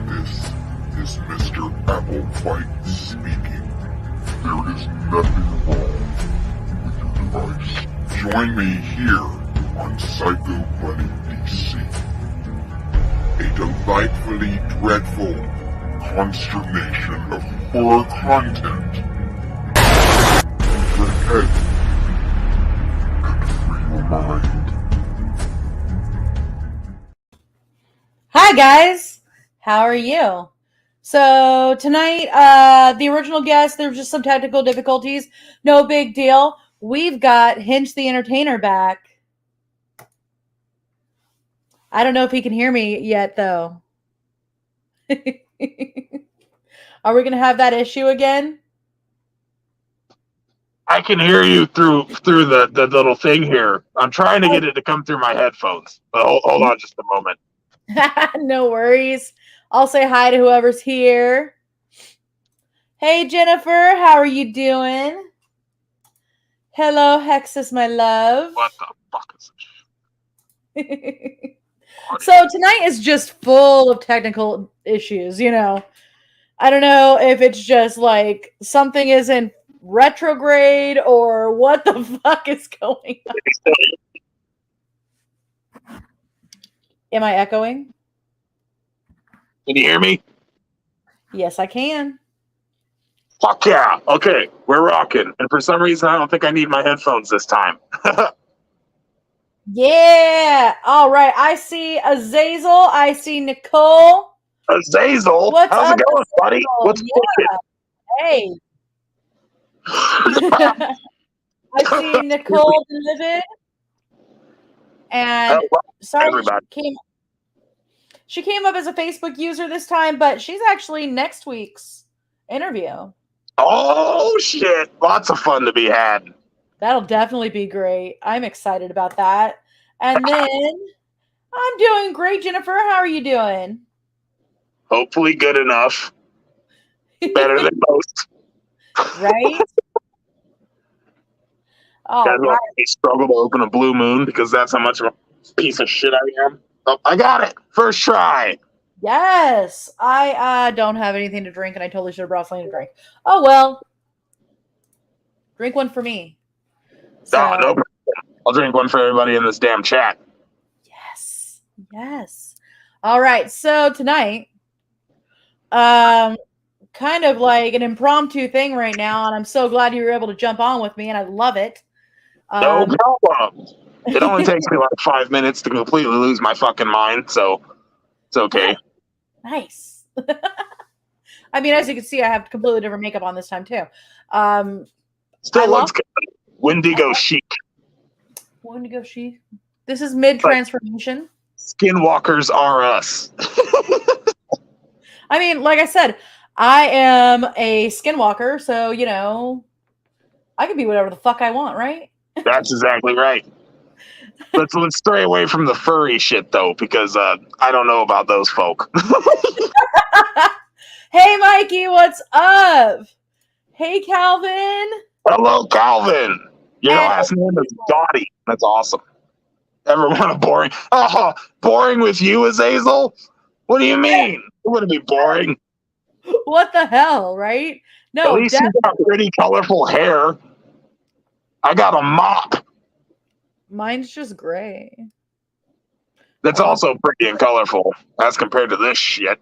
This is Mr. Applewhite speaking. There is nothing wrong with your device. Join me here on Psycho Bunny DC. A delightfully dreadful consternation of horror content. Use your head and free your mind. Hi guys, how are you? So tonight, the original guest, there's just some technical difficulties. No big deal. We've got Hinch the Entertainer back. I don't know if he can hear me yet, though. Are we going to have that issue again? I can hear you through the little thing here. I'm trying to get it to come through my headphones. But hold on just a moment. No worries. I'll say hi to whoever's here. Hey, Jennifer. How are you doing? Hello, Hexus, my love. What the fuck is this? So tonight is just full of technical issues, you know. I don't know if it's just like something is in retrograde or what the fuck is going on. Am I echoing? Can you hear me? Yes, I can. Fuck yeah. Okay, we're rocking. And for some reason, I don't think I need my headphones this time. Yeah. All right. I see Azazel. I see Nicole. Azazel? What's How's up, it going, buddy? Azazel? What's Hey. I see Nicole David. And sorry, she came up as a Facebook user this time, but she's actually next week's interview. Oh, shit. Lots of fun to be had. That'll definitely be great. I'm excited about that. And then I'm doing great, Jennifer. How are you doing? Hopefully good enough. Better than most. Right? Oh, right. I struggle to open a blue moon because that's how much of a piece of shit I am. Oh, I got it. First try. Yes. I don't have anything to drink, and I totally should have brought something to drink. Oh, well. Drink one for me. So, no. I'll drink one for everybody in this damn chat. Yes. Yes. All right. So tonight, kind of like an impromptu thing right now, and I'm so glad you were able to jump on with me, and I love it. No problem. It only takes me like 5 minutes to completely lose my fucking mind, so it's okay. Nice. I mean, as you can see, I have completely different makeup on this time, too. Still looks good. Wendigo chic. Wendigo chic. This is mid-transformation. Like, skinwalkers are us. I mean, like I said, I am a skinwalker, so, you know, I can be whatever the fuck I want, right? That's exactly right. Let's stray away from the furry shit, though, because I don't know about those folk. Hey, Mikey, what's up? Hey, Calvin. Hello, Calvin. Your last name is Dottie. That's awesome. Ever want a boring? Oh, boring with you, Azazel? What do you mean? It wouldn't be boring. What the hell, right? At No, least you got pretty colorful hair. I got a mop mine's just gray. that's Hold on. also pretty and colorful as compared to this shit.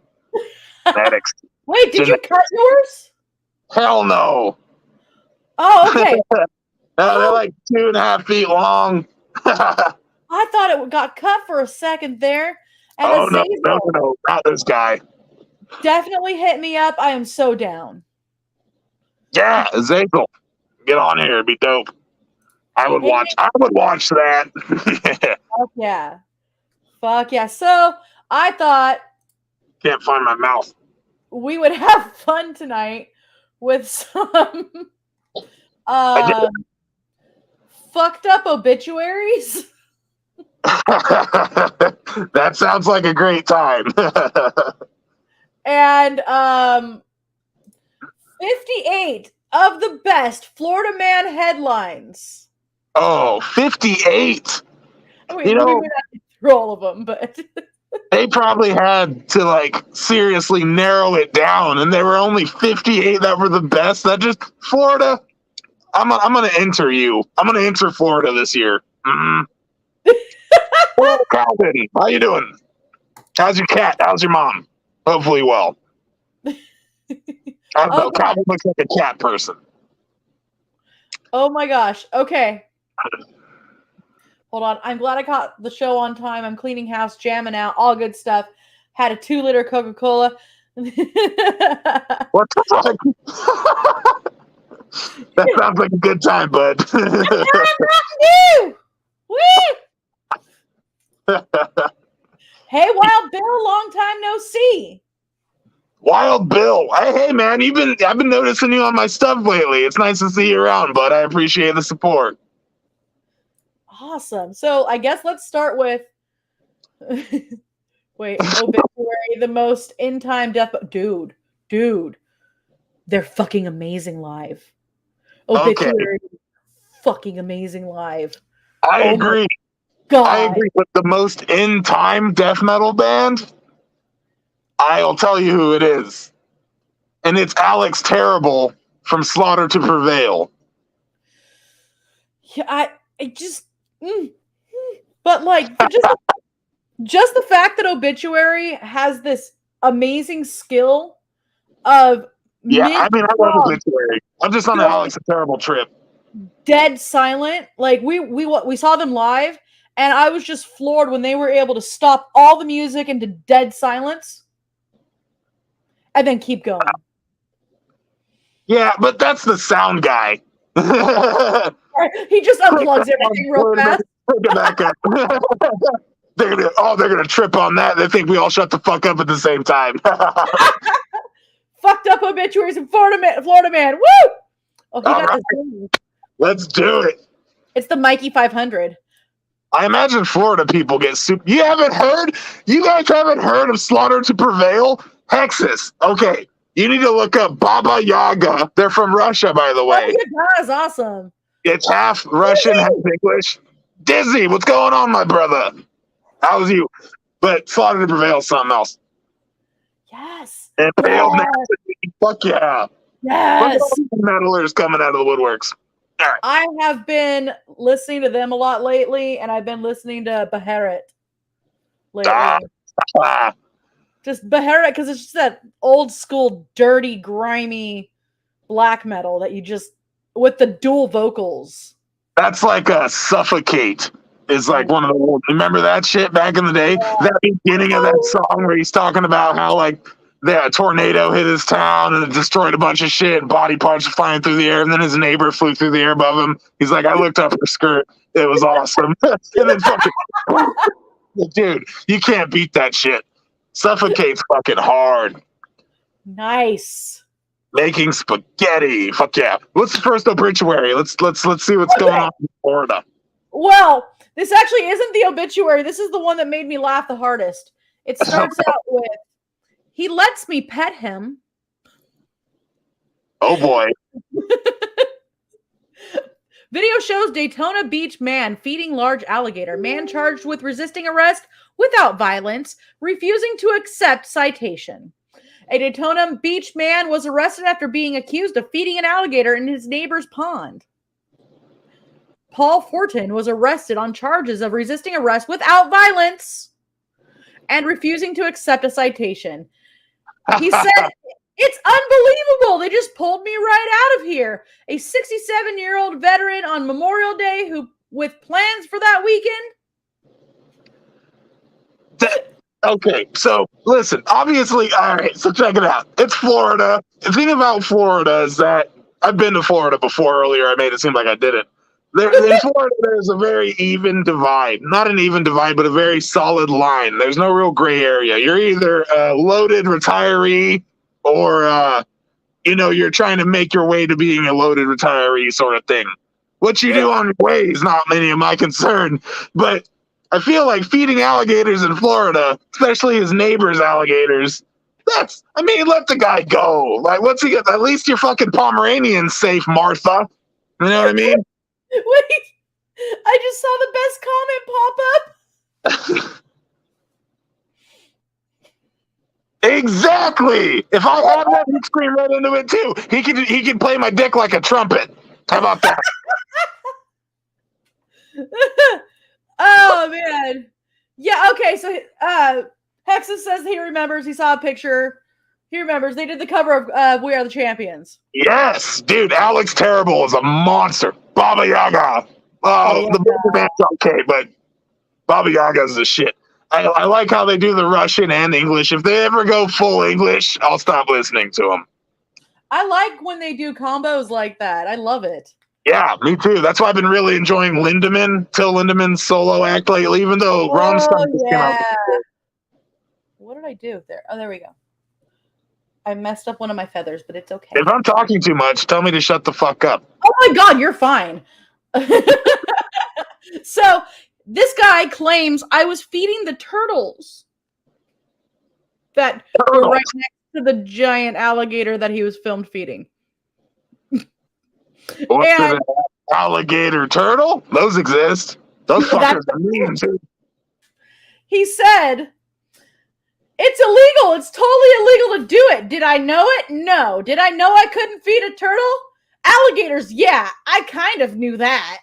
Genetics. Wait, did you cut yours? Hell no. Oh, okay. No, they're like 2.5 feet long. I thought it got cut for a second there. And Oh, Azazel no, not this guy. definitely hit me up. I am so down. Yeah, Azazel. Get on here. It'd be dope. I would Hey, watch that. fuck yeah. Fuck yeah. So I thought Can't find my mouth. we would have fun tonight with some fucked up obituaries. That sounds like a great time. And 58 of the best Florida Man headlines. Oh, 58. I mean, You we know, would have to through all of them, but they probably had to like seriously narrow it down, and there were only 58 that were the best. That just Florida. I'm gonna enter you. I'm gonna enter Florida this year. Well, Calvin, how you doing? How's your cat? How's your mom? Hopefully well. I don't know. Okay. Calvin looks like a cat person. Oh my gosh. Okay. Hold on. I'm glad I caught the show on time. I'm cleaning house, jamming out, all good stuff. Had a 2-liter Coca-Cola. What the fuck? That sounds like a good time, bud. Woo! Woo! Hey, Wild Bill, long time no see. Wild Bill. Hey man, I've been noticing you on my stuff lately. It's nice to see you around, bud. I appreciate the support. Awesome. So I guess let's start with wait, obituary, the most in-time death. Dude, they're fucking amazing live. Obituary, fucking amazing live. I agree. God. I agree with the most in-time death metal band. I'll tell you who it is. And it's Alex Terrible from Slaughter to Prevail. Yeah, I just but like just the fact that Obituary has this amazing skill of I love Obituary. I'm just on an Alex Terrible trip. Dead silent. Like we saw them live, and I was just floored when they were able to stop all the music into dead silence and then keep going. Yeah, but that's the sound guy. He just unplugs everything real fast. They're gonna trip on that. They think we all shut the fuck up at the same time. Fucked up obituaries in Florida Man. Woo! Oh, he got this. Let's do it. It's the Mikey 500. I imagine Florida people get super. You guys haven't heard of Slaughter to Prevail? Hexus. Okay. You need to look up Baba Yaga. They're from Russia, by the way. Oh, yeah, that's awesome. It's half Russian, half English. Dizzy, what's going on, my brother? How's you? But Slaughter to Prevail is something else. Yes. And Pale Nasty. Fuck yeah. Yes. Metalers coming out of the woodworks. All right. I have been listening to them a lot lately, and I've been listening to Beharit lately. Just Beharit, because it's just that old school, dirty, grimy black metal that you just with the dual vocals. That's like a Suffocate. Is like one of the old. Remember that shit back in the day? Yeah. That beginning of that song where he's talking about how like a tornado hit his town and it destroyed a bunch of shit and body parts flying through the air, and then his neighbor flew through the air above him. He's like, I looked up her skirt. It was awesome. And then fucking dude, you can't beat that shit. Suffocate's fucking hard. Nice. Making spaghetti. Fuck yeah. What's the first obituary? Let's see what's going on in Florida. Well, this actually isn't the obituary. This is the one that made me laugh the hardest. It starts out with, he lets me pet him. Oh boy. Video shows Daytona Beach man feeding large alligator. Man charged with resisting arrest without violence, refusing to accept citation. A Daytona Beach man was arrested after being accused of feeding an alligator in his neighbor's pond. Paul Fortin was arrested on charges of resisting arrest without violence and refusing to accept a citation. He said, "It's unbelievable. They just pulled me right out of here." A 67-year-old veteran on Memorial Day who with plans for that weekend. Okay, so listen, obviously, all right, so check it out. It's Florida. The thing about Florida is that I've been to Florida before. Earlier, I made it seem like I didn't. In Florida, there's a very even divide. Not an even divide, but a very solid line. There's no real gray area. You're either a loaded retiree or, you're trying to make your way to being a loaded retiree sort of thing. What you do on your way is not any of my concern, but I feel like feeding alligators in Florida, especially his neighbor's alligators, let the guy go. Like, what's he get? At least your fucking Pomeranian's safe, Martha. You know what I mean? Wait, I just saw the best comment pop up. Exactly. If I had one, he'd scream right into it too. He could play my dick like a trumpet. How about that? Oh man. Yeah, okay, so Hexus says he remembers, he saw a picture. He remembers they did the cover of We Are the Champions. Yes, dude, Alex Terrible is a monster. Baba Yaga. The Baba Man's okay, but Baba Yaga's the shit. I like how they do the Russian and English. If they ever go full English, I'll stop listening to them. I like when they do combos like that. I love it. Yeah, me too. That's why I've been really enjoying Till Lindemann's solo act lately, even though Ronstadt just came out. What did I do there? Oh, there we go. I messed up one of my feathers, but it's okay. If I'm talking too much, tell me to shut the fuck up. Oh my God, you're fine. So this guy claims I was feeding the turtles that were right next to the giant alligator that he was filmed feeding. What's an alligator turtle? Those exist. Those fuckers are mean too. He said, "It's illegal. It's totally illegal to do it. Did I know it? No. Did I know I couldn't feed a turtle? Alligators, yeah. I kind of knew that."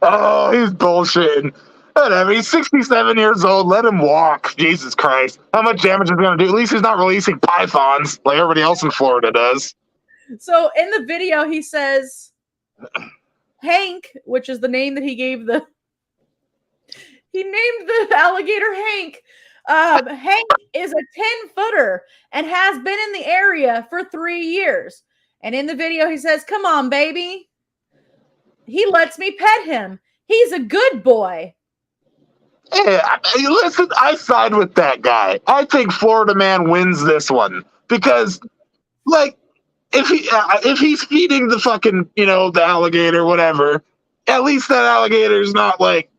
Oh, he's bullshitting. Whatever. He's 67 years old. Let him walk. Jesus Christ. How much damage is he going to do? At least he's not releasing pythons like everybody else in Florida does. So in the video, he says, Hank, which is the name that he named the alligator Hank. Hank is a 10-footer and has been in the area for 3 years. And in the video, he says, "Come on, baby." He lets me pet him. He's a good boy. Hey, listen, I side with that guy. I think Florida man wins this one because, like, if he's feeding the fucking, the alligator, whatever, at least that alligator's not like,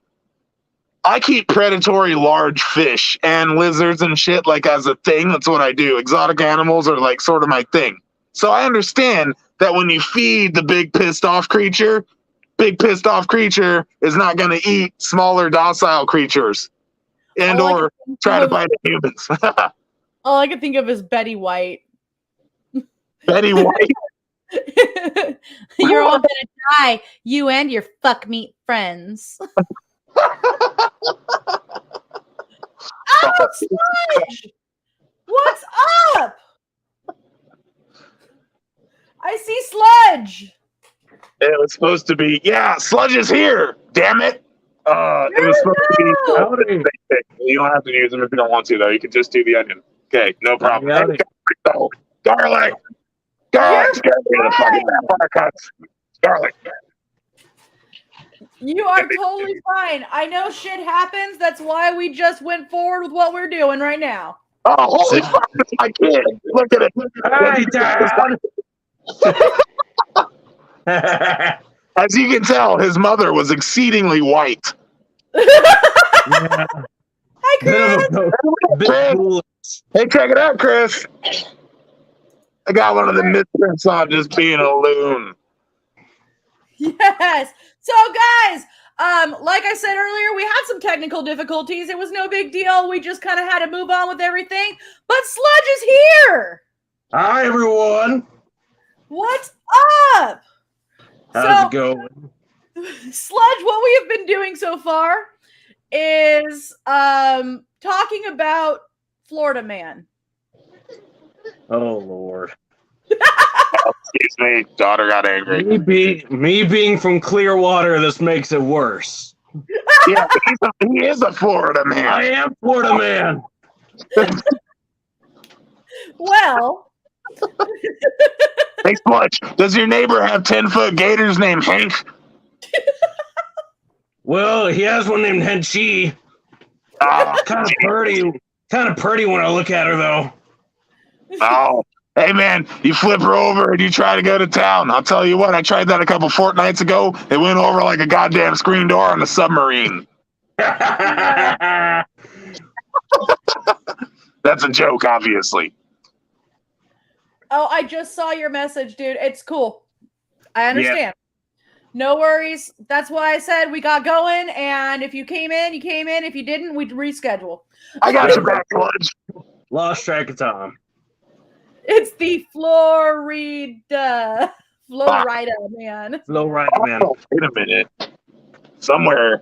I keep predatory large fish and lizards and shit like as a thing. That's what I do. Exotic animals are like sort of my thing. So I understand that when you feed the big pissed off creature is not going to eat smaller docile creatures and or try to bite humans. All I can think of is Betty White. Betty White? You're all gonna die, you and your fuck meat friends. Oh, Sludge! What's up? I see Sludge. It was supposed to be, Sludge is here. Damn it. It was supposed to be. You don't have to use them if you don't want to, though. You can just do the onion. Okay, no problem. Garlic. Garlic. The fucking vampire cuts. Garlic. You are totally fine. I know shit happens. That's why we just went forward with what we're doing right now. Oh, holy fuck, it's my kid. Look at it. As you can tell, his mother was exceedingly white. Hi, Chris. Hey, check it out, Chris. I got one of the misprints on just being a loon. Yes. So, guys, Like I said earlier, we had some technical difficulties. It was no big deal. We just kind of had to move on with everything. But Sludge is here. Hi, everyone. What's up? How's it going? Sludge, what we have been doing so far is talking about Florida Man. Oh, Lord. Excuse me, daughter got angry. Me being from Clearwater, this makes it worse. Yeah, he is a Florida man. I am Florida Man. Well, Hey, Sludge, does your neighbor have 10-foot gators named Hank? Well, he has one named Henchi. Kind of pretty when I look at her, though. Oh, hey man, you flip her over and you try to go to town. I'll tell you what, I tried that a couple fortnights ago. It went over like a goddamn screen door on a submarine. That's a joke, obviously. oh, I just saw your message, dude. It's cool. I understand. Yeah. No worries. That's why I said we got going. And if you came in, you came in. If you didn't, we'd reschedule. I got your back, Sludge. Lost track of time. It's the Florida man. Florida Man. Oh, wait a minute. Somewhere.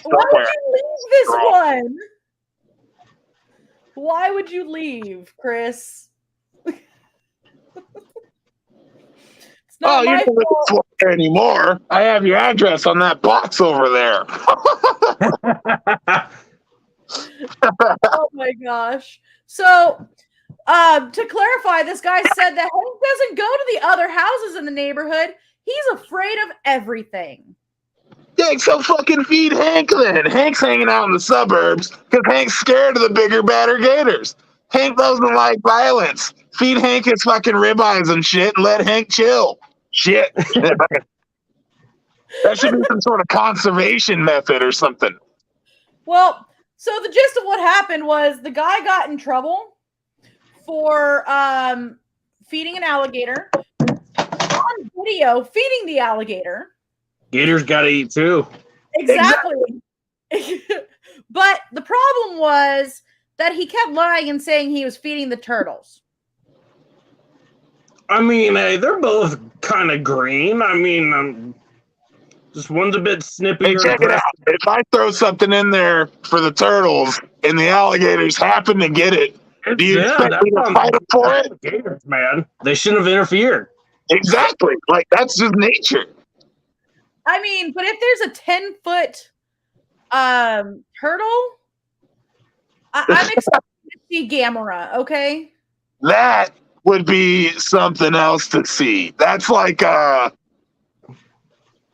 Why would you leave this one? Why would you leave, Chris? It's not You my don't live in fault. Florida anymore. I have your address on that box over there. Oh my gosh. So, to clarify, this guy said that Hank doesn't go to the other houses in the neighborhood. He's afraid of everything. Yeah, so fucking feed Hank then. Hank's hanging out in the suburbs because Hank's scared of the bigger, badder gators. Hank doesn't like violence. Feed Hank his fucking ribeyes and shit and let Hank chill. Shit. That should be some sort of conservation method or something. Well, so the gist of what happened was the guy got in trouble for feeding an alligator on video, feeding the alligator. Gators gotta eat, too. Exactly. But the problem was that he kept lying and saying he was feeding the turtles. I mean, they're both kind of green. I mean, just one's a bit snippier. Hey, check it out. If I throw something in there for the turtles and the alligators happen to get it, do you expect me to fight them for it? Gators, man. They shouldn't have interfered. Exactly. Like, that's just nature. I mean, but if there's a 10-foot turtle, I'm excited to see Gamera, okay? That would be something else to see. That's like,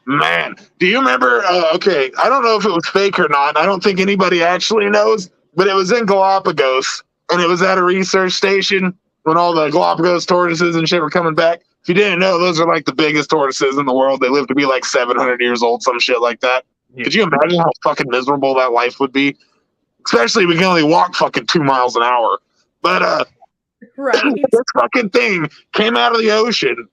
man, do you remember, okay, I don't know if it was fake or not. I don't think anybody actually knows, but it was in Galapagos, and it was at a research station when all the Galapagos tortoises and shit were coming back. If you didn't know, those are like the biggest tortoises in the world. They live to be like 700 years old, some shit like that. Yeah. Could you imagine how fucking miserable that life would be? Especially we can only walk fucking 2 miles an hour. But Right. this fucking thing came out of the ocean.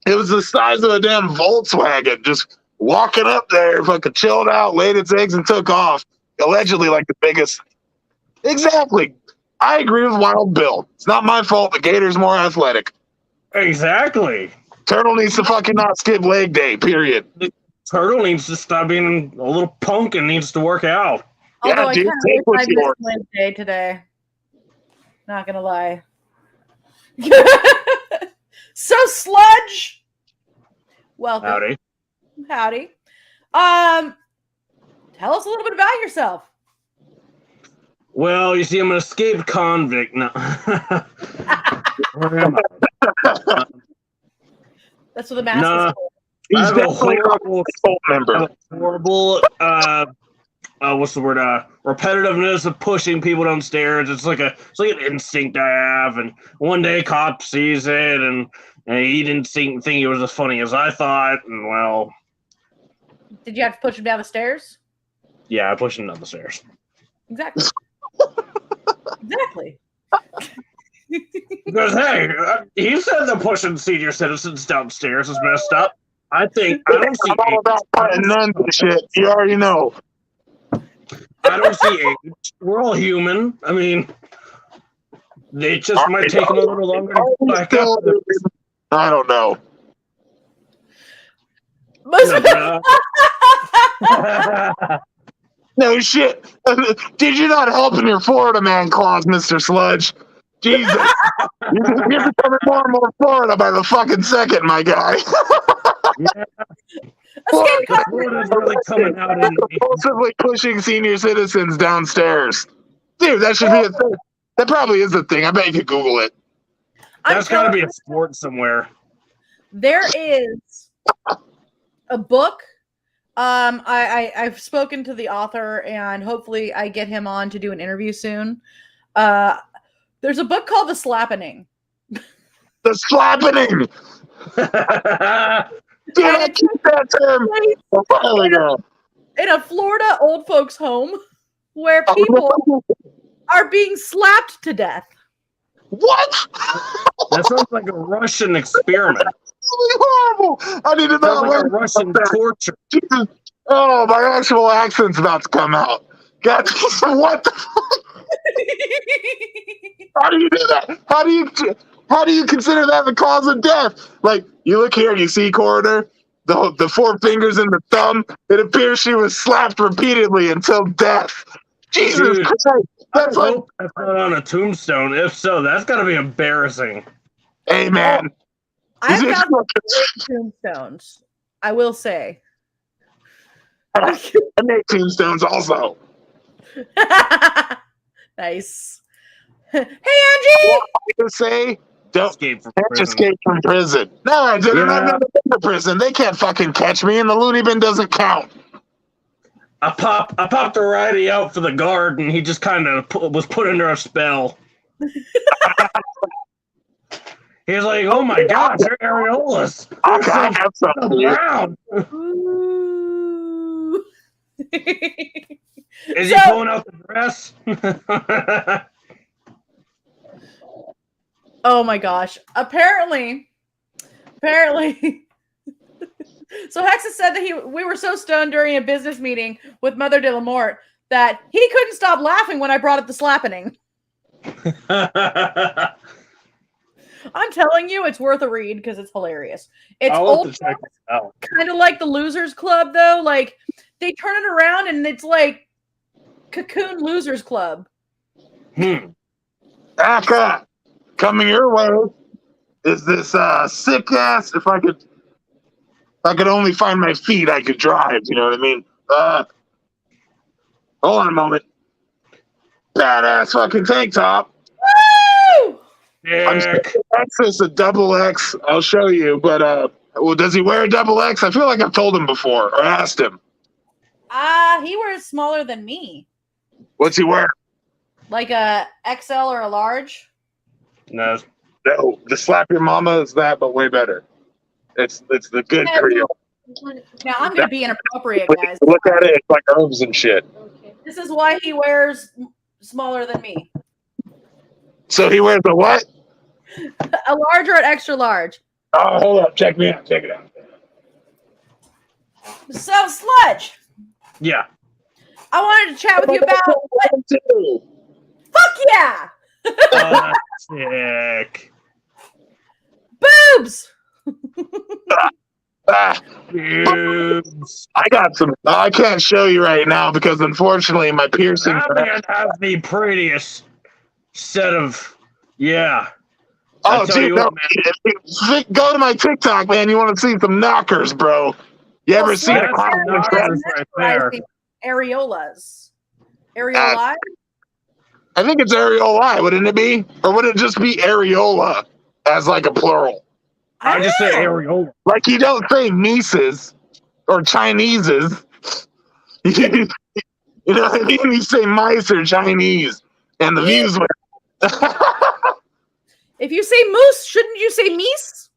It was the size of a damn Volkswagen, just walking up there, fucking chilled out, laid its eggs, and took off. Allegedly, like the biggest. Exactly. I agree with Wild Bill. It's not my fault. The gator's more athletic. Exactly. Turtle needs to fucking not skip leg day, period. Turtle needs to stop being a little punk and needs to work out. Although dude, I kind take of what wish I you missed want. Wednesday today. Not gonna lie. So Sludge, welcome. Howdy. Tell us a little bit about yourself. Well, you see, I'm an escaped convict now. Where am I? That's what the mask Nah. is for. He's I have a definitely horrible, a cult member. what's the word? Repetitiveness of pushing people downstairs. It's like an instinct I have. And one day, a cop sees it, and he didn't think it was as funny as I thought. And well, Did you have to push him down the stairs? yeah, I pushed him down the stairs. Exactly. Exactly. Because hey, he said that pushing senior citizens downstairs is messed up. I don't see. I'm all about putting nuns and shit. You already know. I don't see age. We're all human. I mean, they just might take them a little longer to get back up. I don't know. No shit. Did you not help in your Florida man clause, Mr. Sludge? Jesus. You're becoming more and more Florida by the fucking second, my guy. Florida's really coming out in Compulsively pushing senior citizens downstairs. Dude, that should be a thing. That probably is a thing. I bet you could Google it. That's got to be a sport somewhere. There is a book. I've spoken to the author, and hopefully I get him on to do an interview soon. There's a book called The Slappening. The Slappening! Dude, I keep that term a while ago. In a Florida old folks home where people are being slapped to death. What? That sounds like a Russian experiment. Really horrible. I need to know. Like a Russian torture. Jesus. Oh, my actual accent's about to come out. God, what the fuck? How do you do that? How do you consider that the cause of death? Like, you look here and you see, coroner, the 4 fingers and the thumb. It appears she was slapped repeatedly until death. Jesus Dude, Christ. That's like, that's not on a tombstone. If so, that's got to be embarrassing. hey, man. I've got tombstones, I will say. I make tombstones also. Nice. Hey, Angie! What I say? Don't escape from prison. No, I didn't. Yeah. I've never been to prison. They can't fucking catch me, and the loony bin doesn't count. I popped a righty out for the guard, and he just kind of was put under a spell. He was like, "Oh my gosh, they're areolas! I got something here. Around." Ooh. Is he pulling out the dress? Oh my gosh. Apparently. So Hexa said that we were so stoned during a business meeting with Mother de la Mort that he couldn't stop laughing when I brought up the slappening. I'm telling you, it's worth a read because it's hilarious. It's old, kind of like the Losers Club, though. Like, they turn it around and it's like Cocoon Losers Club. Akka, coming your way is this sick ass. If I could only find my feet, I could drive. You know what I mean? Hold on a moment. Badass fucking tank top. Woo! I'm sure X is a double X. I'll show you. But well, does he wear a double X? I feel like I've told him before or asked him. He wears smaller than me. What's he wear? Like a XL or a large? No, the slap your mama is that, but way better. It's the good Creole. Now I'm gonna be inappropriate, guys. Look at it. It's like herbs and shit. This is why he wears smaller than me. So he wears a what? A large or an extra large. Oh, hold up. Check me out. Check it out. So, Sludge. Yeah. I wanted to chat with you about. Fuck yeah! Sick. Boobs. Boobs. I got some. I can't show you right now because unfortunately my piercing. That man has the prettiest set of. Yeah. Oh, dude, no, go to my TikTok, man. You want to see some knockers, bro? You ever seen a knockers right there? Areolas. Areoli? I think it's areoli, wouldn't it be? Or would it just be areola as like a plural? I just say areola. Like you don't say nieces or Chineses. You know what I mean? You say mice or Chinese. And the views were... If you say moose, shouldn't you say meese?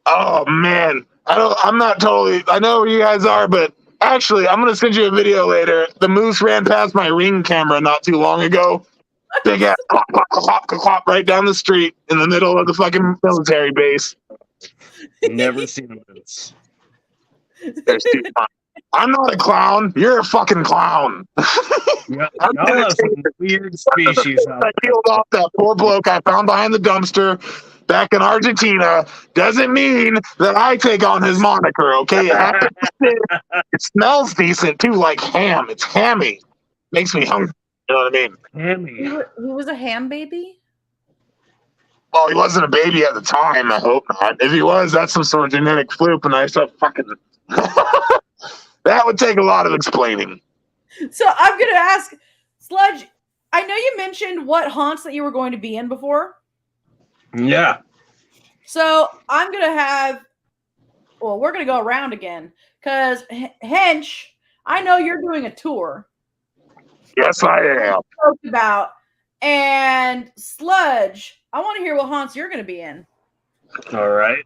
Oh man. I'm not totally, I know where you guys are, but actually I'm gonna send you a video later. The moose ran past my Ring camera not too long ago. Big ass clop, clop, clop, clop, clop, right down the street in the middle of the fucking military base. Never seen this. There's two times. I'm not a clown. You're a fucking clown. Y'all I'm gonna have some weird species out I there. peeled off that poor bloke I found behind the dumpster back in Argentina. Doesn't mean that I take on his moniker, okay? It smells decent too, like ham. It's hammy. Makes me hungry. You know what I mean? Hammy. He was a ham baby? Well, he wasn't a baby at the time. I hope not. If he was, that's some sort of genetic fluke, and I said, fucking. That would take a lot of explaining. So I'm going to ask, Sludge, I know you mentioned what haunts that you were going to be in before. Yeah. So I'm going to have, well, we're going to go around again. Because, Hench, I know you're doing a tour. Yes, I am. About. And Sludge, I want to hear what haunts you're going to be in. All right.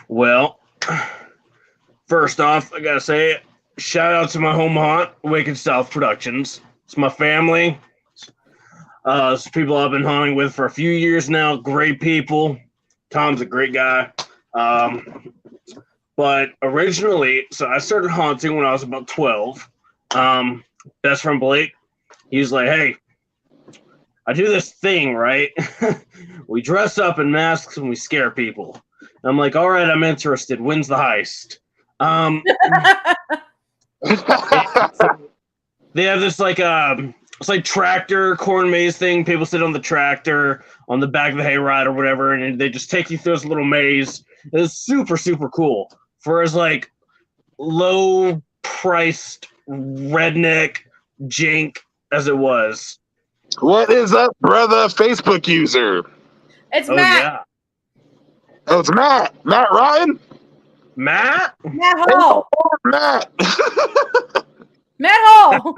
Well, first off, I gotta say, shout out to my home haunt, Wicked South Productions. It's my family. It's people I've been haunting with for a few years now. Great people. Tom's a great guy. But originally, so I started haunting when I was about 12. Best friend Blake, he was like, hey, I do this thing, right? We dress up in masks and we scare people. And I'm like, all right, I'm interested. When's the heist? They have this like it's like tractor corn maze thing. People sit on the tractor on the back of the hayride or whatever, and they just take you through this little maze. It's super, super cool. For as like low priced redneck jank as it was. What is up, brother? Facebook user. It's Matt. Yeah. Oh, it's Matt. Matt Ryan? Matt? Matt Hall. Matt. Matt Hall.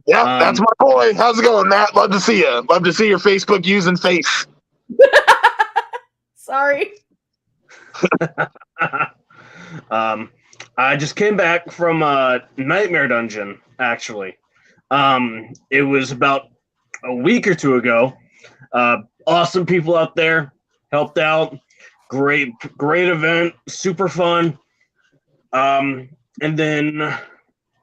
Yep, that's my boy. How's it going, Matt? Love to see you. Love to see your Facebook using face. Sorry. I just came back from a Nightmare Dungeon, actually. It was about a week or two ago. Awesome people out there. Helped out. Great event. Super fun. And then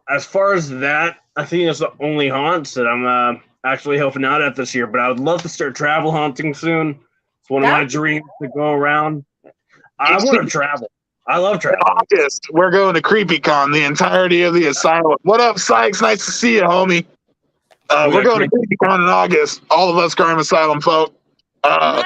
as far as that, I think it's the only haunts that I'm actually helping out at this year. But I would love to start travel haunting soon. It's one of my dreams to go around. I want to travel. I love traveling. August, we're going to CreepyCon, the entirety of the asylum. What up, Sykes? Nice to see you, homie. We're going to CreepyCon in August. All of us Crime Asylum folk. Nice.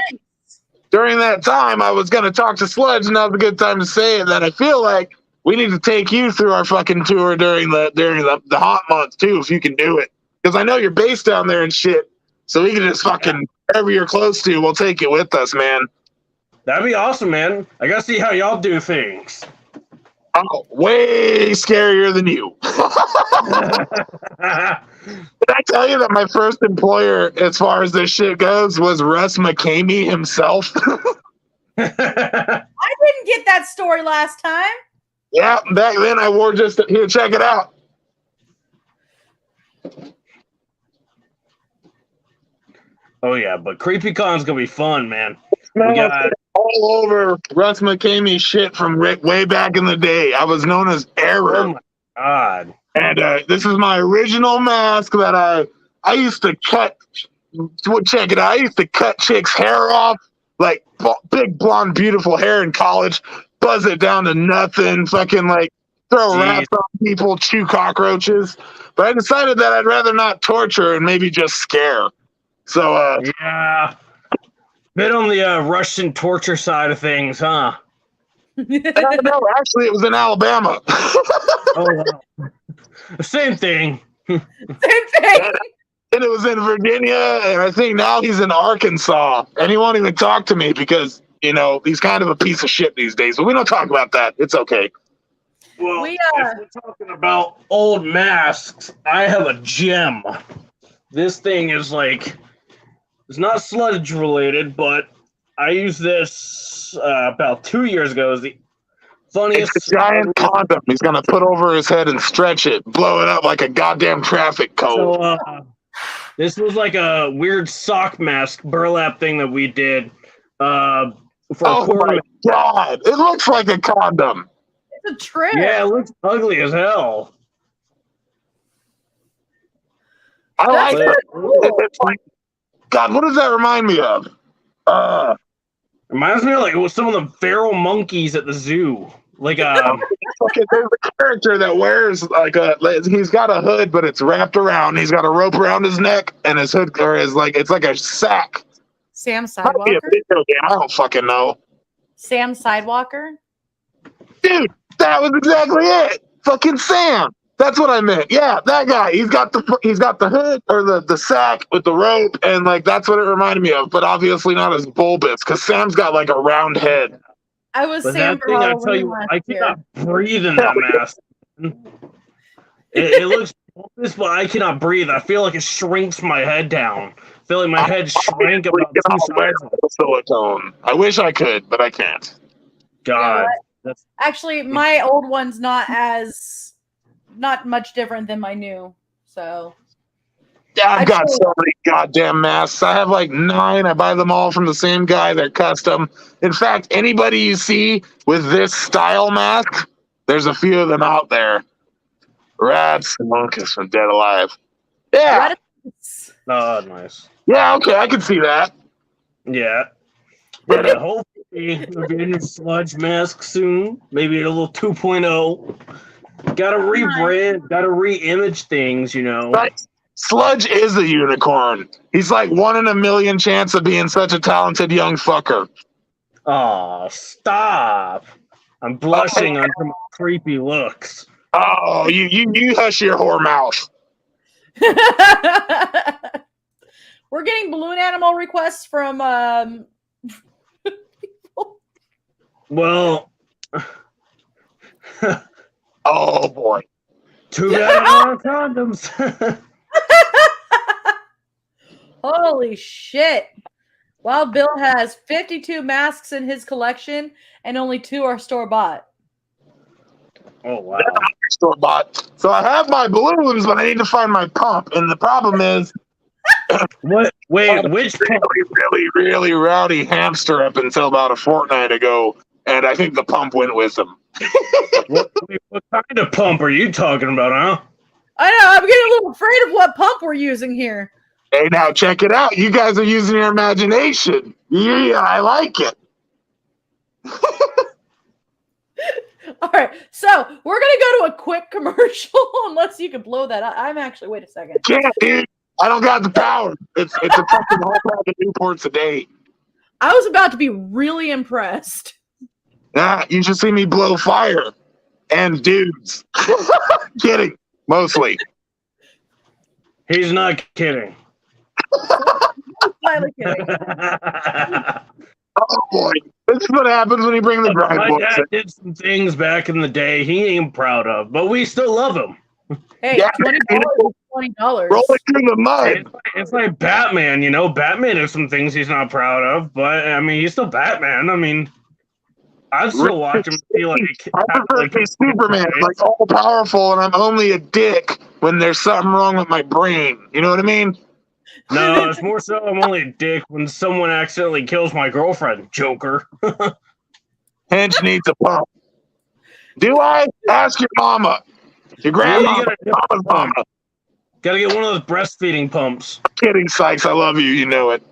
During that time, I was going to talk to Sludge, and now's a good time to say it, that I feel like we need to take you through our fucking tour during the haunt month, too, if you can do it. Because I know you're based down there and shit, so we can just fucking, wherever you're close to, we'll take you with us, man. That'd be awesome, man. I gotta see how y'all do things. Oh, way scarier than you. Did I tell you that my first employer, as far as this shit goes, was Russ McCamey himself? I didn't get that story last time. Yeah, back then I wore just here. Check it out. Oh yeah, but CreepyCon's gonna be fun, man. We got all over Russ McCamey shit from way back in the day. I was known as Error. Oh my god! And this is my original mask that I used to cut. Check it out. I used to cut chicks' hair off, like big blonde, beautiful hair in college. Buzz it down to nothing. Fucking like throw rats on people, chew cockroaches. But I decided that I'd rather not torture and maybe just scare. So yeah, bit on the Russian torture side of things, huh? No, actually, it was in Alabama. Oh, wow. Same thing. Same thing. And it was in Virginia, and I think now he's in Arkansas. And he won't even talk to me because, you know, he's kind of a piece of shit these days. But we don't talk about that. It's okay. Well, if we're talking about old masks, I have a gem. This thing is like, it's not sludge related, but I used this about 2 years ago. It was the funniest. It's a giant condom. He's going to put over his head and stretch it, blow it up like a goddamn traffic cone. So, this was like a weird sock mask burlap thing that we did. For a quarter. my god! It looks like a condom. It's a trick. Yeah, it looks ugly as hell. I like That's it. cool. It's like, God, what does that remind me of? Reminds me of like some of the feral monkeys at the zoo. Like Okay, there's a character that wears he's got a hood, but it's wrapped around. He's got a rope around his neck, and his hood or his it's like a sack. Sam Might be a Sidewalker. video game. I don't fucking know. Sam Sidewalker. Dude, that was exactly it. Fucking Sam. That's what I meant. Yeah, that guy. He's got the hood or the sack with the rope, and like that's what it reminded me of. But obviously not as bulbous, because Sam's got like a round head. I was but Sam that for thing, I Halloween tell you, last I year. cannot breathe in that mask. It looks bulbous, but I cannot breathe. I feel like it shrinks my head down. I feel like my head shrank about two sizes. Silicone. I wish I could, but I can't. God, that's Actually, my old one's not much different than my new. So Yeah, I've got Actually- so many goddamn masks. I have like 9. I buy them all from the same guy. They're custom. In fact, anybody you see with this style mask, there's a few of them out there. Rats and monkeys from Dead Alive. Yeah. oh nice. Yeah, okay, I can see that. Yeah. But hopefully we'll be in your sludge mask soon. Maybe a little 2.0. Gotta rebrand, gotta re-image things, you know. But Sludge is a unicorn. He's like 1 in a million chance of being such a talented young fucker. Oh, stop. I'm blushing under my creepy looks. Oh, you hush your whore mouth. We're getting balloon animal requests from Well, Oh boy. too bad I don't have condoms. holy shit. Wild Bill has 52 masks in his collection and only 2 are store bought. Oh, wow. Store bought. So I have my balloons, but I need to find my pump. And the problem is, What? Wait, which really, really, really rowdy hamster up until about a fortnight ago, and I think the pump went with him. what kind of pump are you talking about, huh? I know, I'm getting a little afraid of what pump we're using here. Hey, now check it out. You guys are using your imagination. Yeah, I like it. All right, so we're gonna go to a quick commercial unless you can blow that up. I'm actually wait a second. Can't, dude. I don't got the power. It's a fucking whole pack of Newports a day. I was about to be really impressed. Nah, you should see me blow fire. And dudes. Kidding. Mostly. He's not kidding. Slightly kidding. Oh boy. This is what happens when you bring the grind My books dad in. did some things back in the day he ain't proud of, but we still love him. Hey, Yeah, $20 is $20. Roll it through the mud. It's like Batman, you know. Batman has some things he's not proud of, but I mean, he's still Batman. I mean, I'd still watch him feel like I prefer to be Superman, like all powerful, and I'm only a dick when there's something wrong with my brain. You know what I mean? No, it's more so I'm only a dick when someone accidentally kills my girlfriend, Joker. Hench needs a pump. Do I? Ask your mama. Your grandma. you Mama's mama. Gotta get one of those breastfeeding pumps. Kidding, Sykes. I love you. You know it.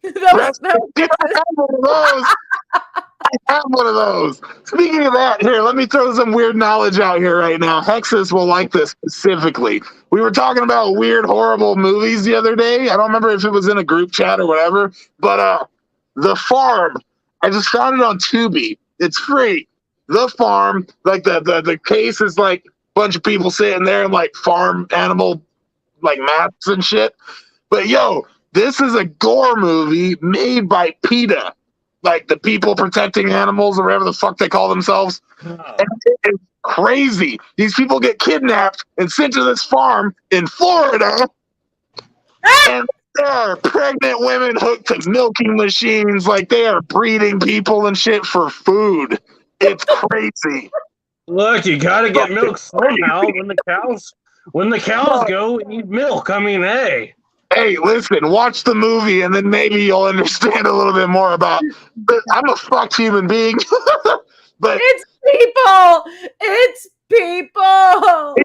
that Dude, I have one of those. I have one of those. Speaking of that, here, let me throw some weird knowledge out here right now. Hexus will like this specifically. We were talking about weird, horrible movies the other day. I don't remember if it was in a group chat or whatever, but The Farm, I just found it on Tubi. It's free. The Farm, like the case is like a bunch of people sitting there in like farm animal like masks and shit. But yo, this is a gore movie made by PETA, like the people protecting animals or whatever the fuck they call themselves. And it is crazy. These people get kidnapped and sent to this farm in Florida, and there are pregnant women hooked to milking machines, like they are breeding people and shit for food. It's crazy. Look, you gotta get milk somehow when the cows go, we need milk. I mean, hey. Hey, listen, watch the movie, and then maybe you'll understand a little bit more about. But I'm a fucked human being. But It's people. It's people.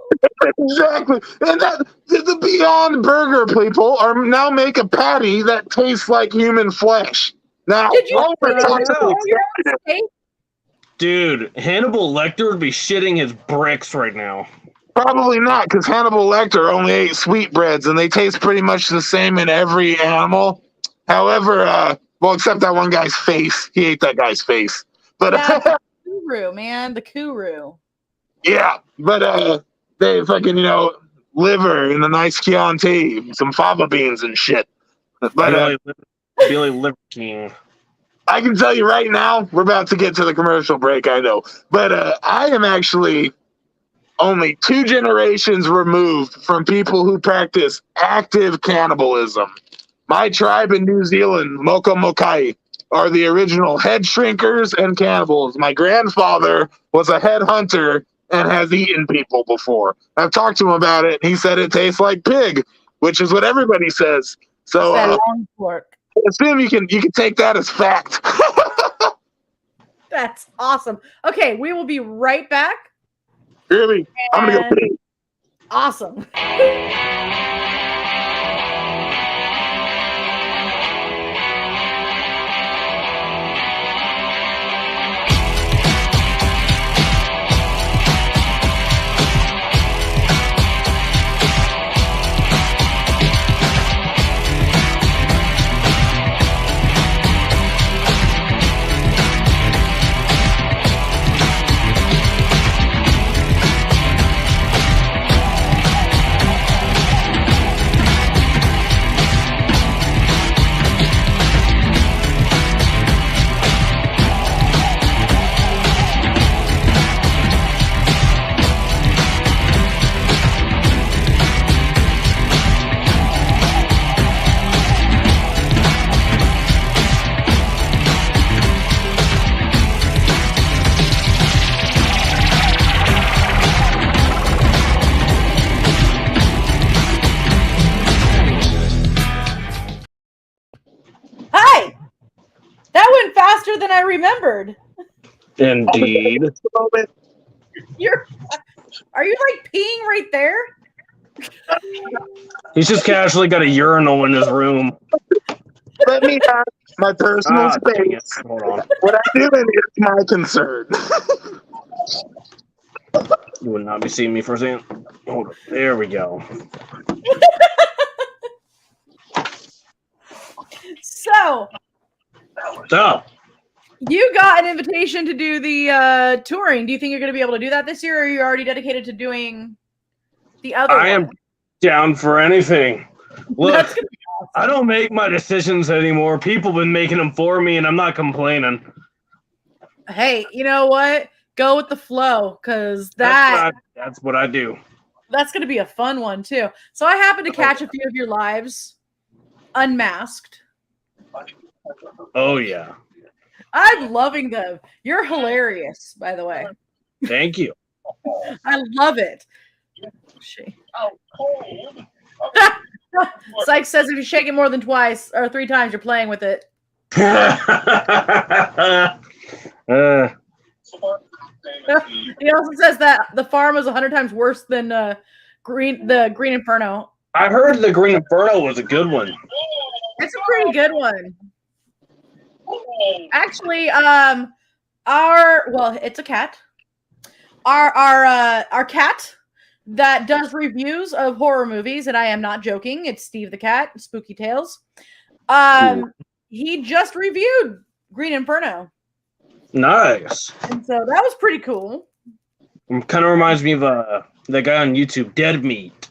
exactly, and that the Beyond Burger people are now make a patty that tastes like human flesh. Now, Did you while we're put talking it on about your own steak? Dude, Hannibal Lecter would be shitting his bricks right now. probably not, because Hannibal Lecter only ate sweetbreads, and they taste pretty much the same in every animal. However, well, except that one guy's face. He ate that guy's face. But Yeah, the kuru, man, the kuru. yeah, but they fucking liver and a nice Chianti, some fava beans and shit. But Billy Liver King. I can tell you right now, we're about to get to the commercial break, I know. But I am actually only 2 generations removed from people who practice active cannibalism. My tribe in New Zealand, Moko Mokai, are the original head shrinkers and cannibals. My grandfather was a head hunter and has eaten people before. I've talked to him about it, and he said it tastes like pig, which is what everybody says. So That long pork. I assume you can take that as fact. That's awesome. Okay, we will be right back. Really? I'm gonna go pee. Awesome. Hi! That went faster than I remembered. Indeed. Are you like peeing right there? He's just casually got a urinal in his room. Let me have my personal Dang it. space. Hold on. What I'm doing is my concern. You would not be seeing me for a second. Hold on. There we go. So, So, you got an invitation to do the touring. Do you think you're going to be able to do that this year, or are you already dedicated to doing the other I am one? down for anything. Look, That's gonna be awesome. I don't make my decisions anymore. People have been making them for me, and I'm not complaining. Hey, you know what? Go with the flow, because That's what I do. that's going to be a fun one, too. So I happened to catch a few of your lives unmasked. Oh, yeah. I'm loving them. You're hilarious, by the way. Thank you. I love it. Sykes says if you shake it more than twice or 3 times, you're playing with it. He also says that the farm is 100 times worse than the Green Inferno. I heard the Green Inferno was a good one. It's a pretty good one. Actually, it's a cat. Our cat that does reviews of horror movies, and I am not joking. It's Steve the Cat, Spooky Tales. He just reviewed Green Inferno. Nice. And so that was pretty cool. It kind of reminds me of that guy on YouTube, Dead Meat.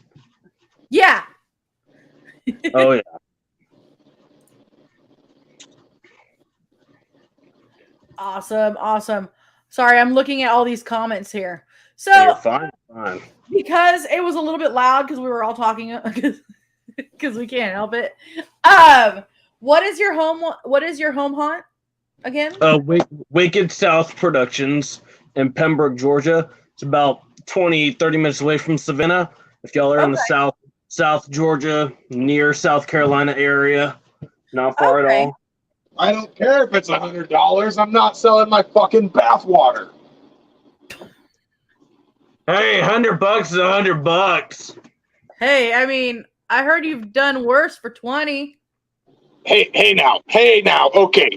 Yeah. Oh, yeah. Awesome. Sorry, I'm looking at all these comments here. So You're fine. because it was a little bit loud because we were all talking because we can't help it. What is your home haunt again? Wicked South Productions in Pembroke, Georgia. It's about 20-30 minutes away from Savannah. If y'all are in the South Georgia, near South Carolina area. Not far at all. I don't care if it's $100. I'm not selling my fucking bathwater. Hey, $100 is $100. Hey, I mean, I heard you've done worse for 20. Hey now. Okay,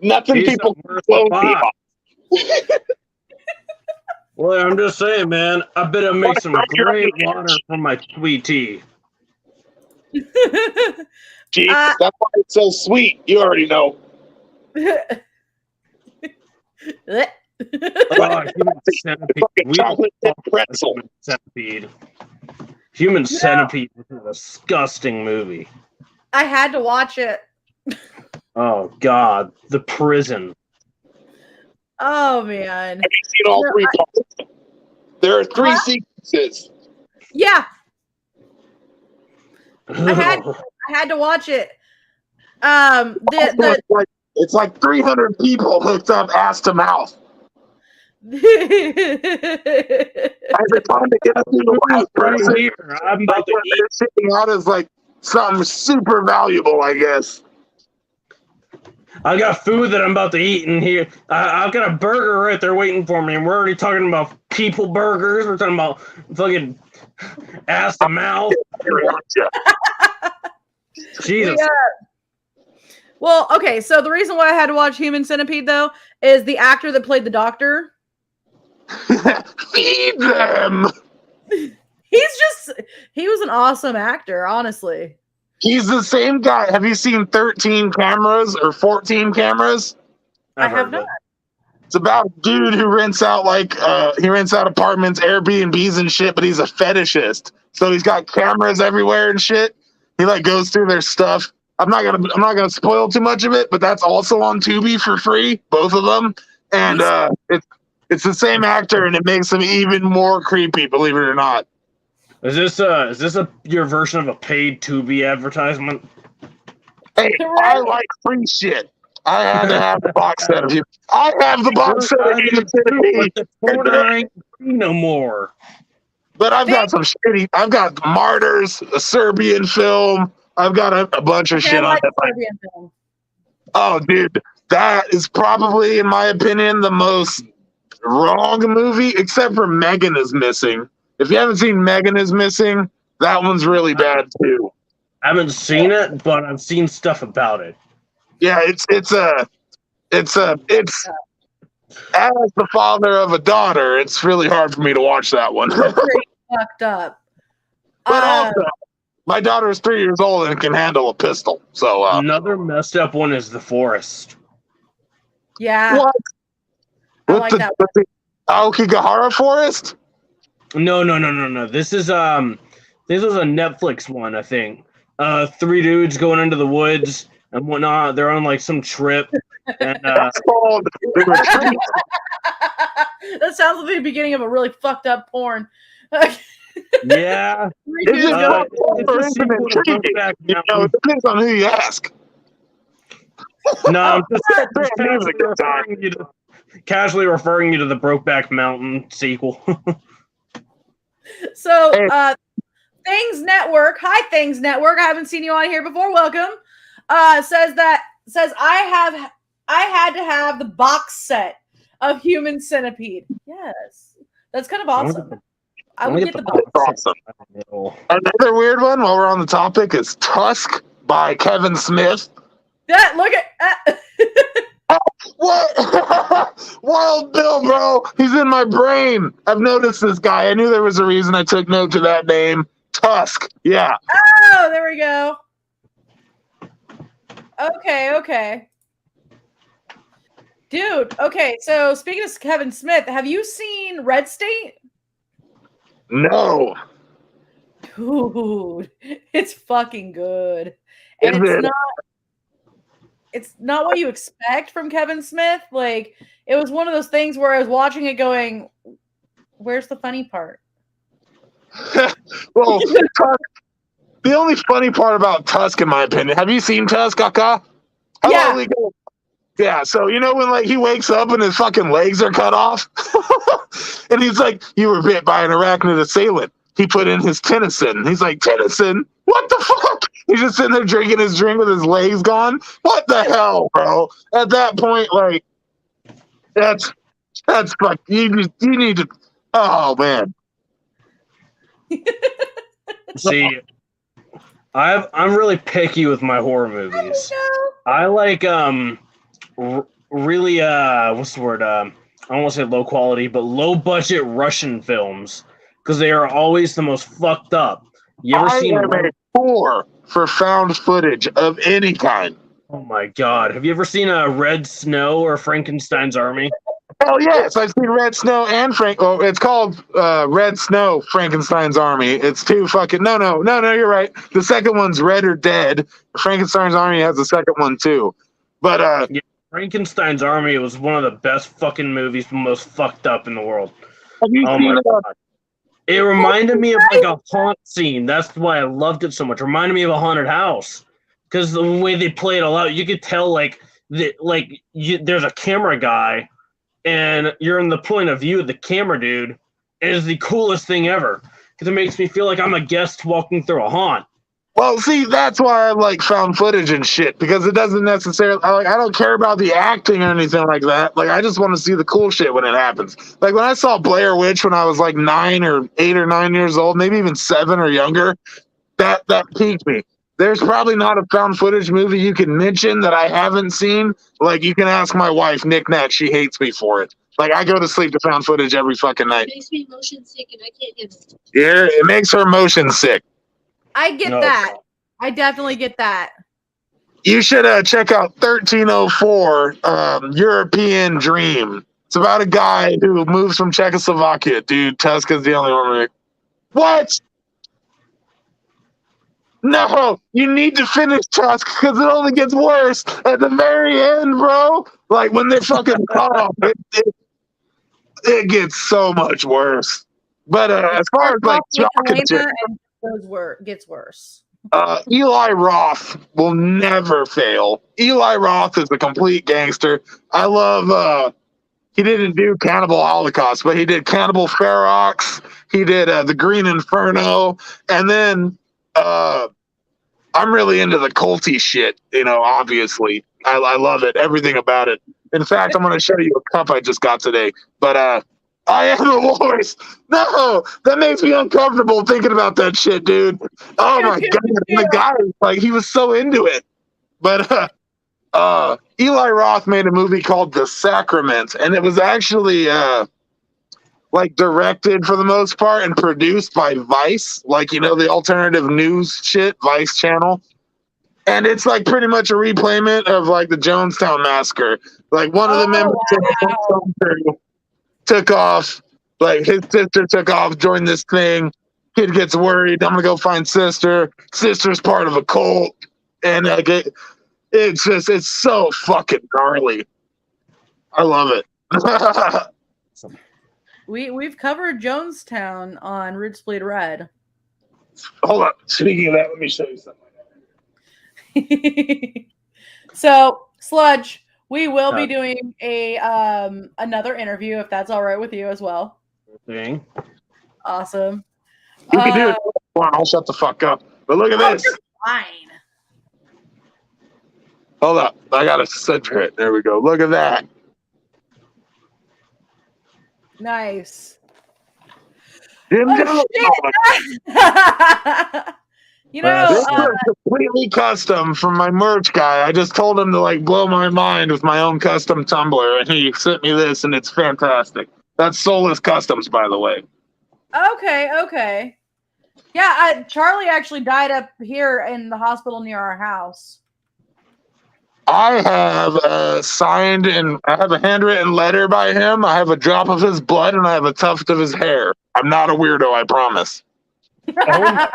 nothing He's people worth clone the me box. on. Well, I'm just saying, man. I bet I make some great water from my sweet tea. Gee, that's why it's so sweet. You already know. Human Centipede. Fucking chocolate chip pretzel. Human Centipede. Human Centipede is a disgusting movie. I had to watch it. Oh God, the prison. Oh man. Have you seen all three parts? There are three sequences. Yeah. I had to watch it. It's like 300 people hooked up ass to mouth. Every time they get up to the last person, here. I'm about to what eat. they're sitting out is like something super valuable, I guess. I got food that I'm about to eat in here. I've got a burger right there waiting for me, and we're already talking about people burgers. We're talking about fucking ass to mouth. Jesus. Well, okay, so the reason why I had to watch Human Centipede, though, is the actor that played the doctor. Feed them! He was an awesome actor, honestly. He's the same guy. Have you seen 13 cameras or 14 cameras? I have not. It's about a dude who rents out apartments, Airbnbs and shit, but he's a fetishist. So he's got cameras everywhere and shit. He like goes through their stuff. I'm not gonna spoil too much of it, but that's also on Tubi for free, both of them. And it's the same actor, and it makes him even more creepy, believe it or not. Is this your version of a paid Tubi advertisement? Hey, I like free shit. I had to have the box set of you. I have the box set of Human Centipede. I ain't free no more. But I've got some shitty. I've got Martyrs, a Serbian film. I've got a bunch of shit on that. Serbian film. Oh, dude, that is probably, in my opinion, the most wrong movie, except for Megan is Missing. If you haven't seen Megan is Missing, that one's really bad too. I haven't seen it, but I've seen stuff about it. Yeah, it's as the father of a daughter, it's really hard for me to watch that one. Pretty fucked up. But also, my daughter is 3 years old and can handle a pistol. So Another messed up one is The Forest. Yeah. What? I like that one. The Aokigahara Forest? No. This was a Netflix one, I think. 3 dudes going into the woods and whatnot. They're on like some trip. And, That's called The Retreat. That sounds like the beginning of a really fucked up porn. yeah. It's it depends on who you ask. No, I'm just casually referring you to the Brokeback Mountain sequel. So, Things Network, hi Things Network, I haven't seen you on here before. Welcome. Says I had to have the box set of Human Centipede. Yes, that's kind of awesome. I would get the box set. Awesome. Another weird one, while we're on the topic, is Tusk by Kevin Smith. Look at. What? Wild Bill, bro. He's in my brain. I've noticed this guy. I knew there was a reason I took note to that name. Tusk. Yeah. Oh, there we go. Okay. Dude, okay, so speaking of Kevin Smith, have you seen Red State? No. Dude, it's fucking good. And it's not what you expect from Kevin Smith. Like, it was one of those things where I was watching it going, where's the funny part? Well, the only funny part about Tusk, in my opinion, have you seen Tusk, Akka? Yeah. Yeah, so you know when like he wakes up and his fucking legs are cut off? And he's like, you were bit by an arachnid assailant. he put in his Tennyson. He's like, Tennyson? What the fuck? He's just sitting there drinking his drink with his legs gone. What the hell, bro? At that point, like, that's fuck. You need to. Oh man. See, I'm really picky with my horror movies. I like really what's the word? I don't want to say low quality, but low budget Russian films because they are always the most fucked up. You ever seen a whore for found footage of any kind? Oh my god! Have you ever seen a Red Snow or Frankenstein's Army? Hell yes, I've seen Red Snow and Oh, it's called Red Snow, Frankenstein's Army. It's two fucking no. You're right. The second one's Red or Dead. Frankenstein's Army has the second one too. But yeah, Frankenstein's Army was one of the best fucking movies, most fucked up in the world. Have you seen my god! It reminded me of like a haunt scene. That's why I loved it so much. It reminded me of a haunted house because the way they play it all out, you could tell like there's a camera guy. And you're in the point of view of the camera dude. It is the coolest thing ever because it makes me feel like I'm a guest walking through a haunt. Well, see, that's why I like found footage and shit because it doesn't necessarily. I don't care about the acting or anything like that. Like, I just want to see the cool shit when it happens. Like when I saw Blair Witch when I was like 8 or 9 years old, maybe even 7 or younger, that piqued me. There's probably not a found footage movie you can mention that I haven't seen. Like, you can ask my wife, Nick Nat. She hates me for it. Like, I go to sleep to found footage every fucking night. It makes me motion sick and I can't handle it. Yeah, it makes her motion sick. I get that. I definitely get that. You should check out 1304, European Dream. It's about a guy who moves from Czechoslovakia. Dude, Tuska's the only one. What? No, you need to finish Tusk because it only gets worse at the very end, bro. Like when they fucking it gets so much worse. But as far as like gets worse. Eli Roth will never fail. Eli Roth is a complete gangster. I love. He didn't do Cannibal Holocaust, but he did Cannibal Ferox. He did The Green Inferno, and then. I'm really into the culty shit, obviously. I love it, everything about it. In fact, I'm going to show you a cup I just got today. But I am a voice. No, that makes me uncomfortable thinking about that shit, dude. Oh, my God. The guy, like, he was so into it. But Eli Roth made a movie called The Sacrament, and it was actually... like directed for the most part and produced by Vice, like, the alternative news shit, Vice channel. And it's like pretty much a replayment of like the Jonestown Massacre. Like one of the members took off, like his sister took off, joined this thing. Kid gets worried. I'm going to go find sister. Sister's part of a cult. And it's so fucking gnarly. I love it. We've covered Jonestown on Roots Bleed Red. Hold on. Speaking of that, let me show you something. So, Sludge, we will be doing a another interview if that's all right with you as well. Thing. Awesome. You can do it. I'll shut the fuck up. But look at this. You're fine. Hold up. I got to center it. There we go. Look at that. Nice. This is completely custom from my merch guy. I just told him to like blow my mind with my own custom tumbler, and he sent me this, and it's fantastic. That's Soulless Customs, by the way. Okay. Yeah, Charlie actually died up here in the hospital near our house. I have signed and I have a handwritten letter by him. I have a drop of his blood and I have a tuft of his hair. I'm not a weirdo, I promise. I'm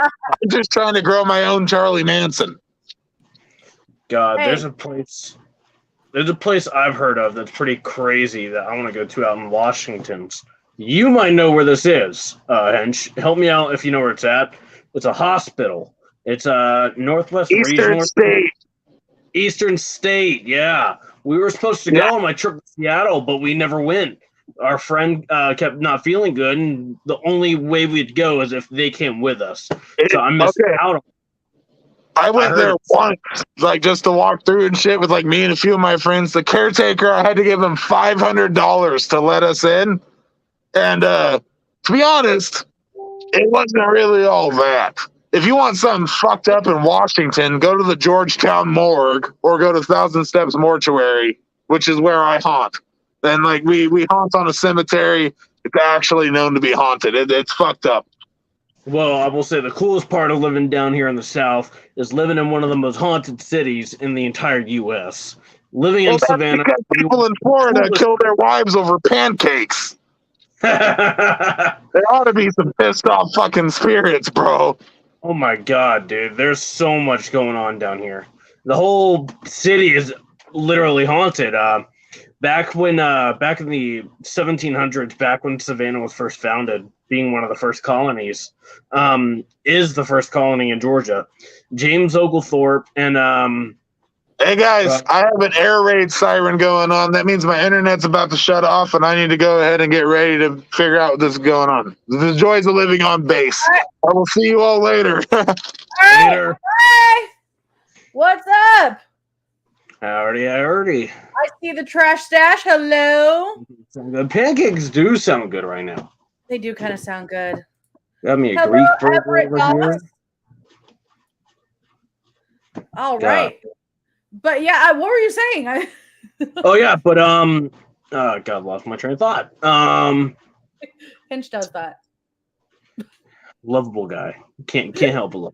just trying to grow my own Charlie Manson. God, there's a place I've heard of that's pretty crazy that I want to go to out in Washington. You might know where this is, Hench. Help me out if you know where it's at. It's a hospital. It's Northwest Regional State. Eastern State, yeah. We were supposed to go on my trip to Seattle, but we never went. our friend kept not feeling good, and the only way we'd go is if they came with us. So I missed out on. I went there once, like just to walk through and shit with like me and a few of my friends. The caretaker, I had to give him $500 to let us in, and to be honest, it wasn't really all that. If you want something fucked up in Washington, go to the Georgetown morgue or go to Thousand Steps Mortuary, which is where I haunt. And like we haunt on a cemetery. It's actually known to be haunted. It's fucked up. Well, I will say the coolest part of living down here in the South is living in one of the most haunted cities in the entire U.S. Living in Savannah. Because people in Florida kill their wives over pancakes. There ought to be some pissed off fucking spirits, bro. Oh my god, dude. There's so much going on down here. The whole city is literally haunted. Back in the 1700s, back when Savannah was first founded, being one of the first colonies, is the first colony in Georgia. James Oglethorpe and hey guys, I have an air raid siren going on. That means my internet's about to shut off, and I need to go ahead and get ready to figure out what this is going on. The joys of living on base. I will see you all later. Later. Hi. What's up? Howdy. I see the trash stash. Hello. The pancakes do sound good right now. They do kind of sound good. Got me a Hello, Greek burger Everett over Dollars. here. All right. But yeah, what were you saying? Oh yeah, but God, lost my train of thought. Pinch does that. Lovable guy. Can't help but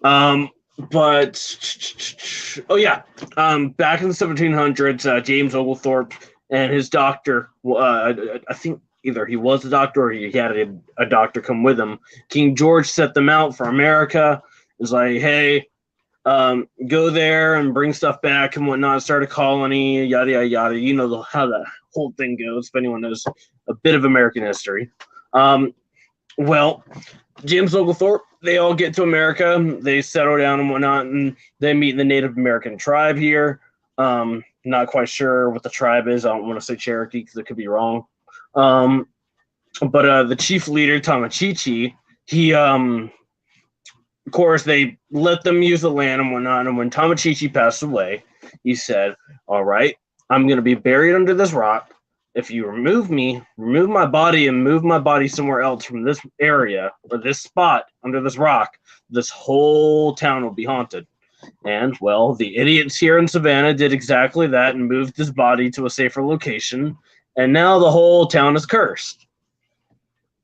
love. But oh yeah, back in the 1700s, James Oglethorpe and his doctor. I think either he was a doctor or he had a doctor come with him. King George set them out for America. It was like, hey, go there and bring stuff back and whatnot. Start a colony, yada yada yada. You know how the whole thing goes. If anyone knows a bit of American history, well, James Oglethorpe, they all get to America. They settle down and whatnot, and they meet the Native American tribe here. Not quite sure what the tribe is. I don't want to say Cherokee because it could be wrong. But the chief leader, Tamachichi, he of course, they let them use the land and whatnot. And when Tamachichi passed away, he said, all right, I'm going to be buried under this rock. If you remove my body and move my body somewhere else from this area or this spot under this rock, this whole town will be haunted. And, well, the idiots here in Savannah did exactly that and moved his body to a safer location. And now the whole town is cursed.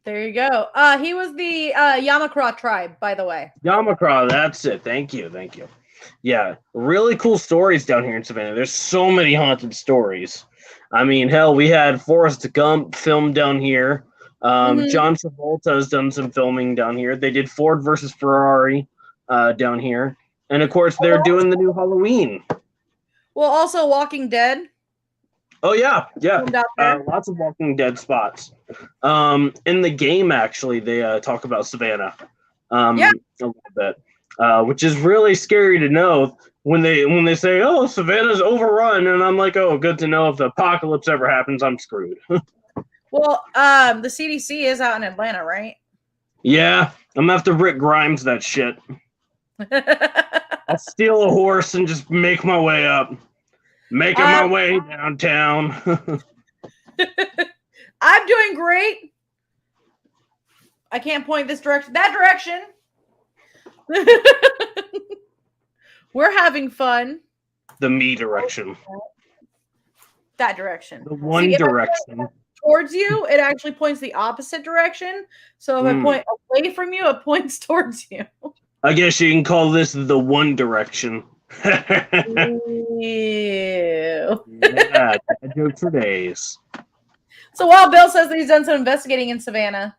There you go. He was the Yamakra tribe, by the way. Yamakra, that's it. Thank you. Yeah, really cool stories down here in Savannah. There's so many haunted stories. I mean, hell, we had Forrest Gump filmed down here. John Travolta has done some filming down here. They did Ford versus Ferrari down here. And, of course, they're doing the new Halloween. Well, also Walking Dead. Oh, yeah. Lots of Walking Dead spots. In the game, actually, they talk about Savannah a little bit, which is really scary to know when they say, oh, Savannah's overrun. And I'm like, oh, good to know if the apocalypse ever happens, I'm screwed. Well, the CDC is out in Atlanta, right? Yeah, I'm going to have to Rick Grimes that shit. I'll steal a horse and just make my way up. Making my way downtown. I'm doing great. I can't point this direction. That direction. We're having fun. The me direction. That direction. The one direction. Towards you, it actually points the opposite direction. So if I point away from you, it points towards you. I guess you can call this the one direction. Ew. Yeah, bad joke for days. So while Bill says that he's done some investigating in Savannah,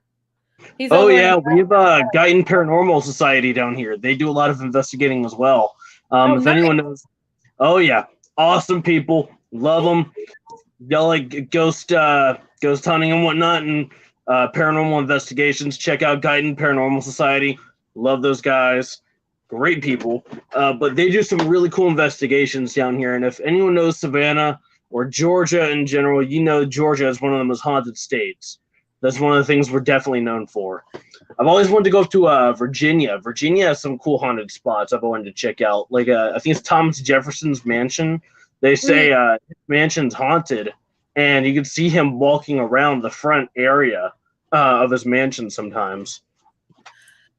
we have Guyton Paranormal Society down here. They do a lot of investigating as well. If anyone knows, awesome people, love them. Y'all like ghost hunting and whatnot, and paranormal investigations. Check out Guyton Paranormal Society. Love those guys. Great people. But they do some really cool investigations down here. And if anyone knows Savannah, or Georgia in general, you know Georgia is one of the most haunted states. That's one of the things we're definitely known for. I've always wanted to go to Virginia. Virginia has some cool haunted spots I've wanted to check out. Like I think it's Thomas Jefferson's mansion. They say his mansion's haunted, and you can see him walking around the front area of his mansion sometimes.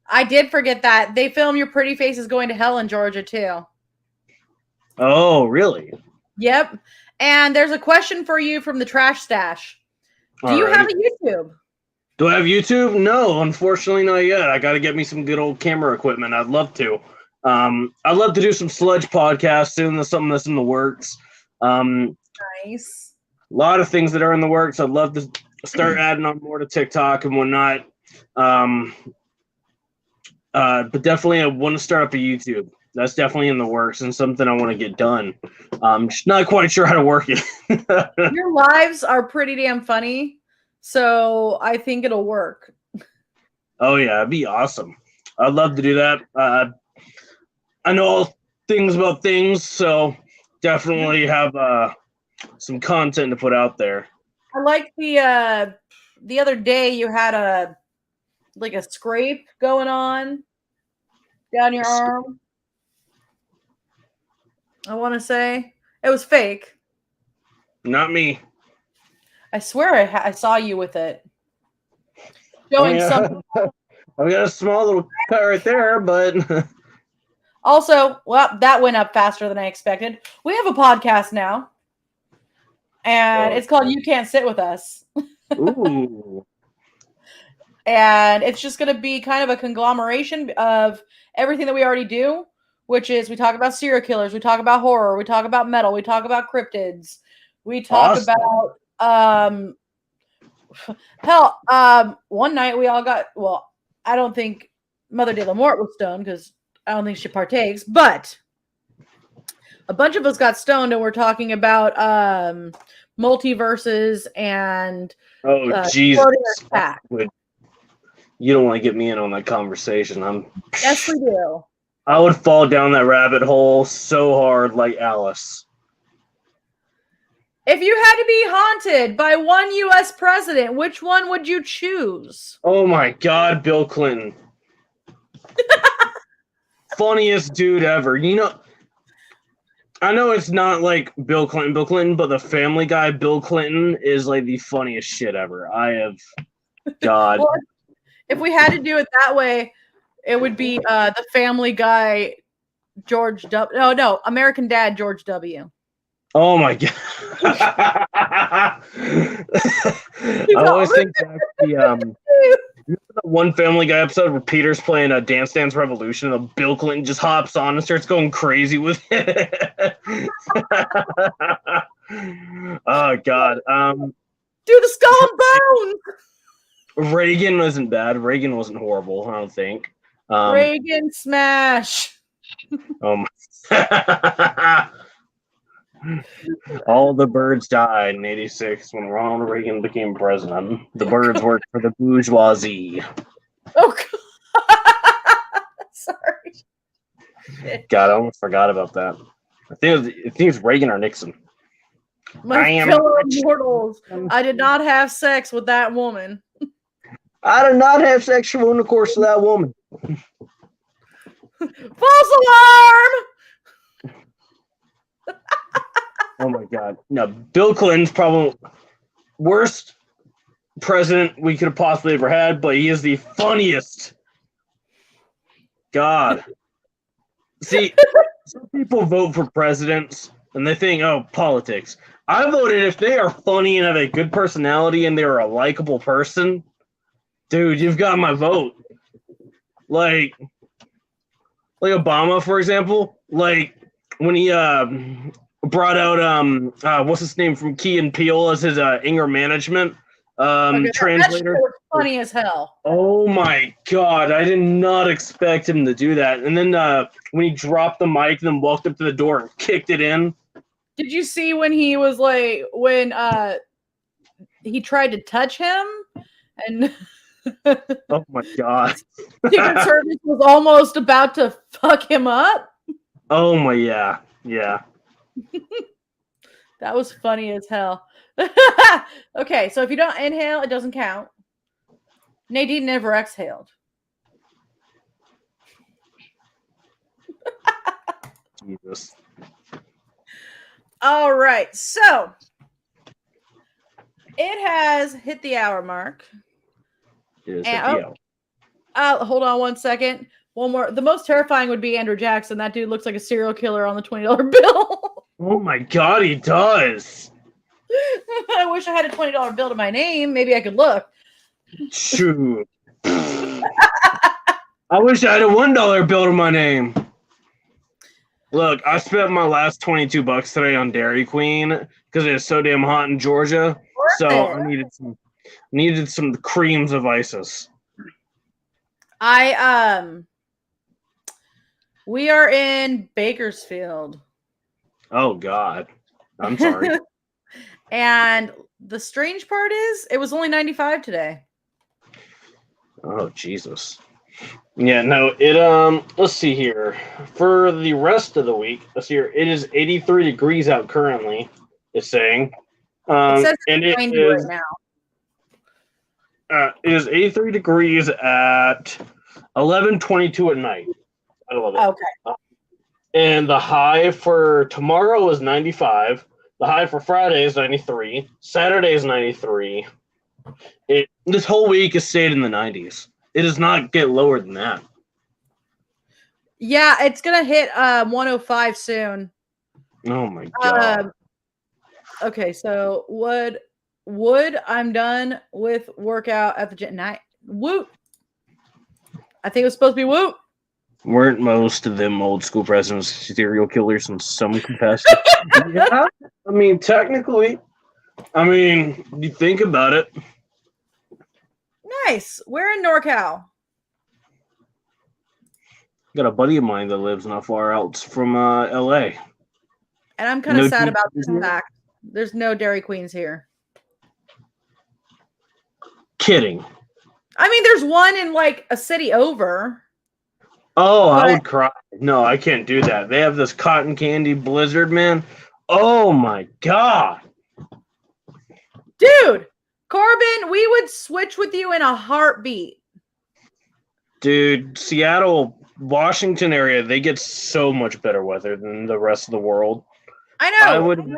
I did forget that. They film Your Pretty Face is Going to Hell in Georgia, too. Oh, really? Yep. And there's a question for you from the Trash Stash. Do you have a YouTube? Do I have YouTube? No, unfortunately not yet. I got to get me some good old camera equipment. I'd love to. I'd love to do some Sludge podcasts soon. That's something that's in the works. Nice. A lot of things that are in the works. I'd love to start adding on more to TikTok and whatnot. But definitely I want to start up a YouTube. That's definitely in the works and something I want to get done. Just not quite sure how to work it. Your lives are pretty damn funny, so I think it'll work. Oh, yeah, it'd be awesome. I'd love to do that. I know all things about things, so definitely have some content to put out there. I like the other day you had a scrape going on down your arm. I want to say it was fake. Not me. I swear I saw you with it. Showing something. I've got a small little cut right there, but also, well, that went up faster than I expected. We have a podcast now, and it's called You Can't Sit With Us. Ooh. And it's just going to be kind of a conglomeration of everything that we already do, which is we talk about serial killers, we talk about horror, we talk about metal, we talk about cryptids, we talk about one night we all got, well, I don't think Mother de la Mort was stoned because I don't think she partakes, but a bunch of us got stoned and we're talking about multiverses and Jesus. You don't want to get me in on that conversation. Yes, we do. I would fall down that rabbit hole so hard like Alice. If you had to be haunted by one U.S. president, which one would you choose? Oh my God, Bill Clinton. Funniest dude ever. You know, I know it's not like Bill Clinton, but the Family Guy Bill Clinton is like the funniest shit ever. God. Well, if we had to do it that way, it would be the Family Guy George W. No, American Dad George W. Oh my God. I always think that's the one Family Guy episode where Peter's playing a Dance Dance Revolution and Bill Clinton just hops on and starts going crazy with it. Oh God. Do the Skull and Bones. Reagan wasn't bad. Reagan wasn't horrible, I don't think. Reagan smash. All the birds died in '86 when Ronald Reagan became president. The birds worked for the bourgeoisie. Oh, God. Sorry. God, I almost forgot about that. I think it was Reagan or Nixon. My fellow mortals, I did not have sex with that woman. I did not have sexual intercourse with that woman. False alarm! Oh my God. No, Bill Clinton's probably worst president we could have possibly ever had, but he is the funniest. God. See, some people vote for presidents and they think, oh, politics. I voted if they are funny and have a good personality and they're a likable person. Dude, you've got my vote. Like Obama, for example, like when he brought out what's his name from Key and Peele as his anger management translator. That was funny as hell. Oh my God, I did not expect him to do that. And then when he dropped the mic and then walked up to the door and kicked it in. Did you see when he was like when he tried to touch him and oh my God. Secret Service was almost about to fuck him up? Oh my yeah. That was funny as hell. Okay, so if you don't inhale, it doesn't count. Nadine never exhaled. Jesus. All right, so it has hit the hour mark. Hold on one second. One more. The most terrifying would be Andrew Jackson. That dude looks like a serial killer on the $20 bill. Oh my God, he does. I wish I had a $20 bill to my name. Maybe I could look. Shoot. I wish I had a $1 bill to my name. Look, I spent my last $22 today on Dairy Queen because it's so damn hot in Georgia. So I needed some creams of ISIS. We are in Bakersfield. Oh God. I'm sorry. And the strange part is it was only 95 today. Oh Jesus. Yeah, no, let's see here. For the rest of the week, let's see here. It is 83 degrees out currently, it's saying. It says and it right is now. It is 83 degrees at 11:22 at night. I love it. Okay. And the high for tomorrow is 95. The high for Friday is 93. Saturday is 93. This whole week has stayed in the 90s. It does not get lower than that. Yeah, it's gonna hit 105 soon. Oh my God. Okay, so wood. I'm done with workout at the gym. Woot. I think it was supposed to be woot. Weren't most of them old school presidents serial killers in some capacity? Yeah, I mean, technically. I mean, you think about it. Nice. We're in NorCal. Got a buddy of mine that lives not far out from LA. And I'm kind of sad about this fact. There's no Dairy Queens here. Kidding. I mean, there's one in like a city over. Oh, I would cry. No, I can't do that. They have this cotton candy blizzard, man. Oh my God. Dude, Corbin, we would switch with you in a heartbeat. Dude, Seattle, Washington area, they get so much better weather than the rest of the world. I know.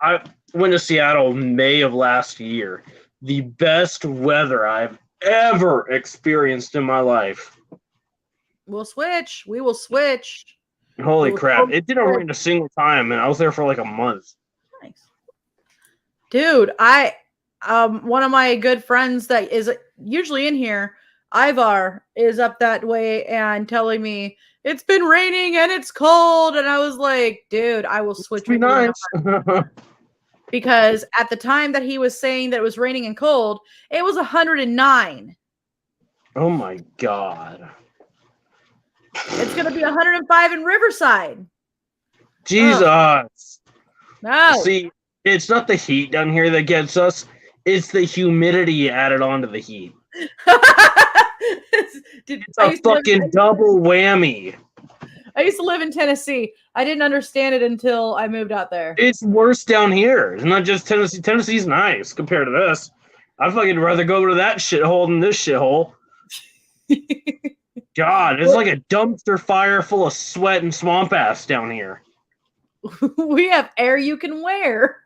I went to Seattle May of last year. The best weather I've ever experienced in my life. We'll switch. We will switch. Holy crap. It didn't rain a single time, and I was there for like a month. Nice. Dude, one of my good friends that is usually in here, Ivar, is up that way and telling me it's been raining and it's cold. And I was like, dude, I will switch with nice. you. Because at the time that he was saying that it was raining and cold, it was 109. Oh my God. It's going to be 105 in Riverside. Jesus. No. See, it's not the heat down here that gets us. It's the humidity added onto the heat. It's a fucking double whammy. I used to live in Tennessee. I didn't understand it until I moved out there. It's worse down here. It's not just Tennessee. Tennessee's nice compared to this. I'd fucking rather go to that shithole than this shithole. God, it's like a dumpster fire full of sweat and swamp ass down here. We have air you can wear.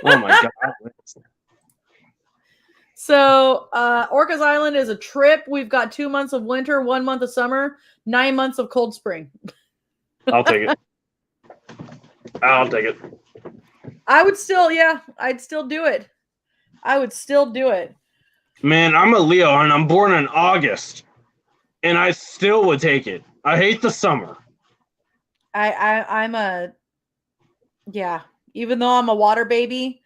Oh my God. So, Orcas Island is a trip. We've got 2 months of winter, 1 month of summer, 9 months of cold spring. I'll take it. I'll take it. I'd still do it. I would still do it. Man, I'm a Leo and I'm born in August. And I still would take it. I hate the summer. Even though I'm a water baby,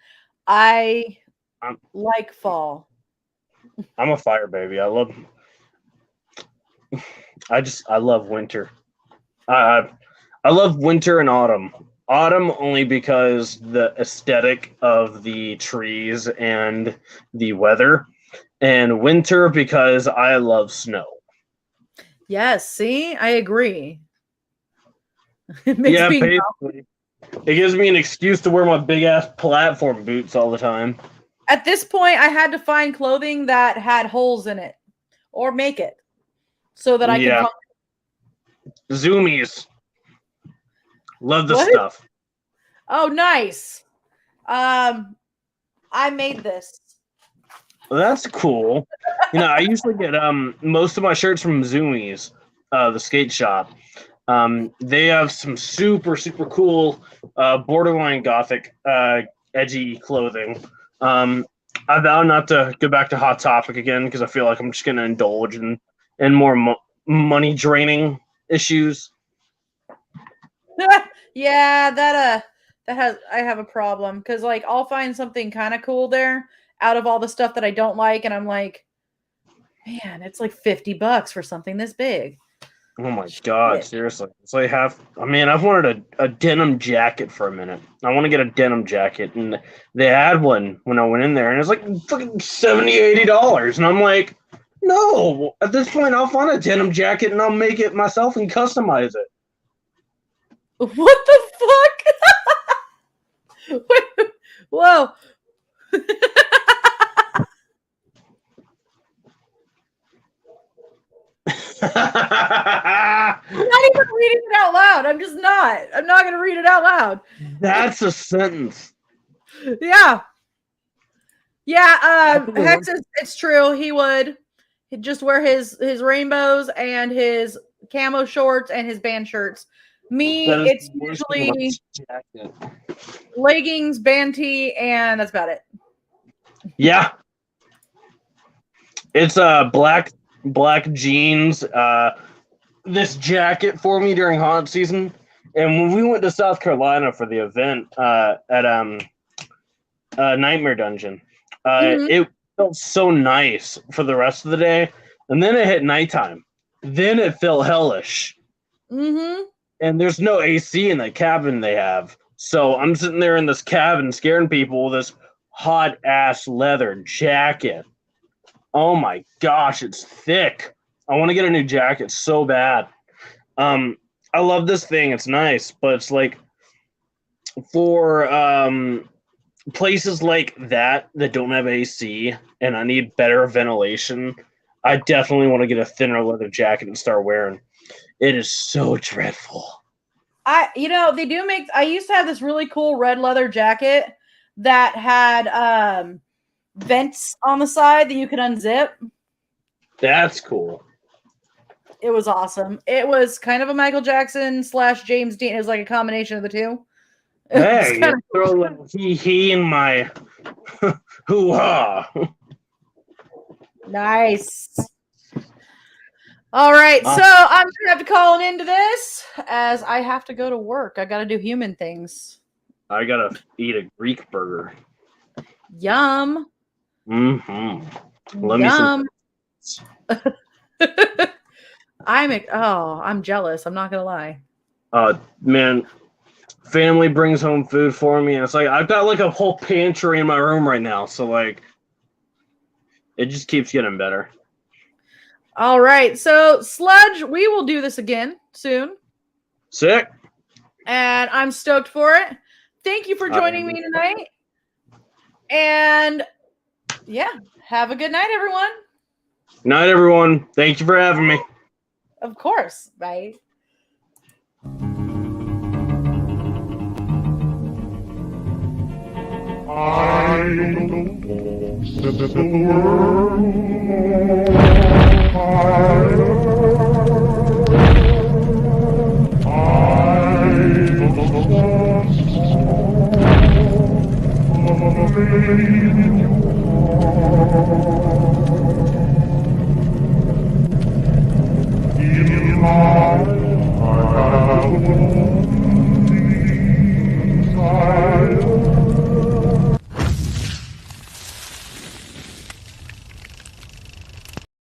I like fall. I'm a fire baby. I love winter. I love winter and autumn. Autumn only because the aesthetic of the trees and the weather, and winter because I love snow. Yes, see? I agree. It makes basically. It gives me an excuse to wear my big ass platform boots all the time. At this point, I had to find clothing that had holes in it, or make it, so that I could. Yeah. Zoomies. Love the What? stuff. Oh, nice. I made this. Well, that's cool. I usually get most of my shirts from Zoomies, the skate shop. They have some super cool borderline gothic edgy clothing. I vow not to go back to Hot Topic again because I feel like I'm just going to indulge in more money draining issues. Yeah, that has I have a problem because like I'll find something kind of cool there out of all the stuff that I don't like, and I'm like, man, it's like $50 for something this big. Oh my god, seriously. It's like I've wanted a denim jacket for a minute. I want to get a denim jacket, and they had one when I went in there, and it's like fucking $70, $80. And I'm like, no, at this point I'll find a denim jacket and I'll make it myself and customize it. What the fuck? Whoa. I'm not even reading it out loud. I'm not going to read it out loud. That's a sentence. Yeah. Yeah, Hex it's true. He'd just wear his rainbows and his camo shorts and his band shirts. Me, it's usually leggings, band tee, and that's about it. Yeah. It's black jeans, this jacket for me during haunt season. And when we went to South Carolina for the event at Nightmare Dungeon, it felt so nice for the rest of the day. And then it hit nighttime. Then it felt hellish. Mm-hmm. And there's no AC in the cabin they have. So I'm sitting there in this cabin scaring people with this hot ass leather jacket. Oh my gosh, it's thick. I want to get a new jacket so bad. I love this thing. It's nice, but it's like for places like that don't have AC and I need better ventilation, I definitely want to get a thinner leather jacket and start wearing. It is so dreadful. They do make. I used to have this really cool red leather jacket that had vents on the side that you could unzip. That's cool. It was awesome. It was kind of a Michael Jackson / James Dean. It was like a combination of the two. Hey, you throw a little he in my hoo-ha. Nice. All right, so I'm going to have to call an end to this as I have to go to work. I got to do human things. I got to eat a Greek burger. Yum. Mm-hmm. Let Yum. me some. I'm jealous. I'm not going to lie. Man, family brings home food for me, and it's like I've got like a whole pantry in my room right now, so like it just keeps getting better. All right, so Sludge, we will do this again soon. Sick. And I'm stoked for it. Thank you for joining me tonight. And yeah, have a good night, everyone. Night, everyone. Thank you for having me. Of course. Bye. I know the world.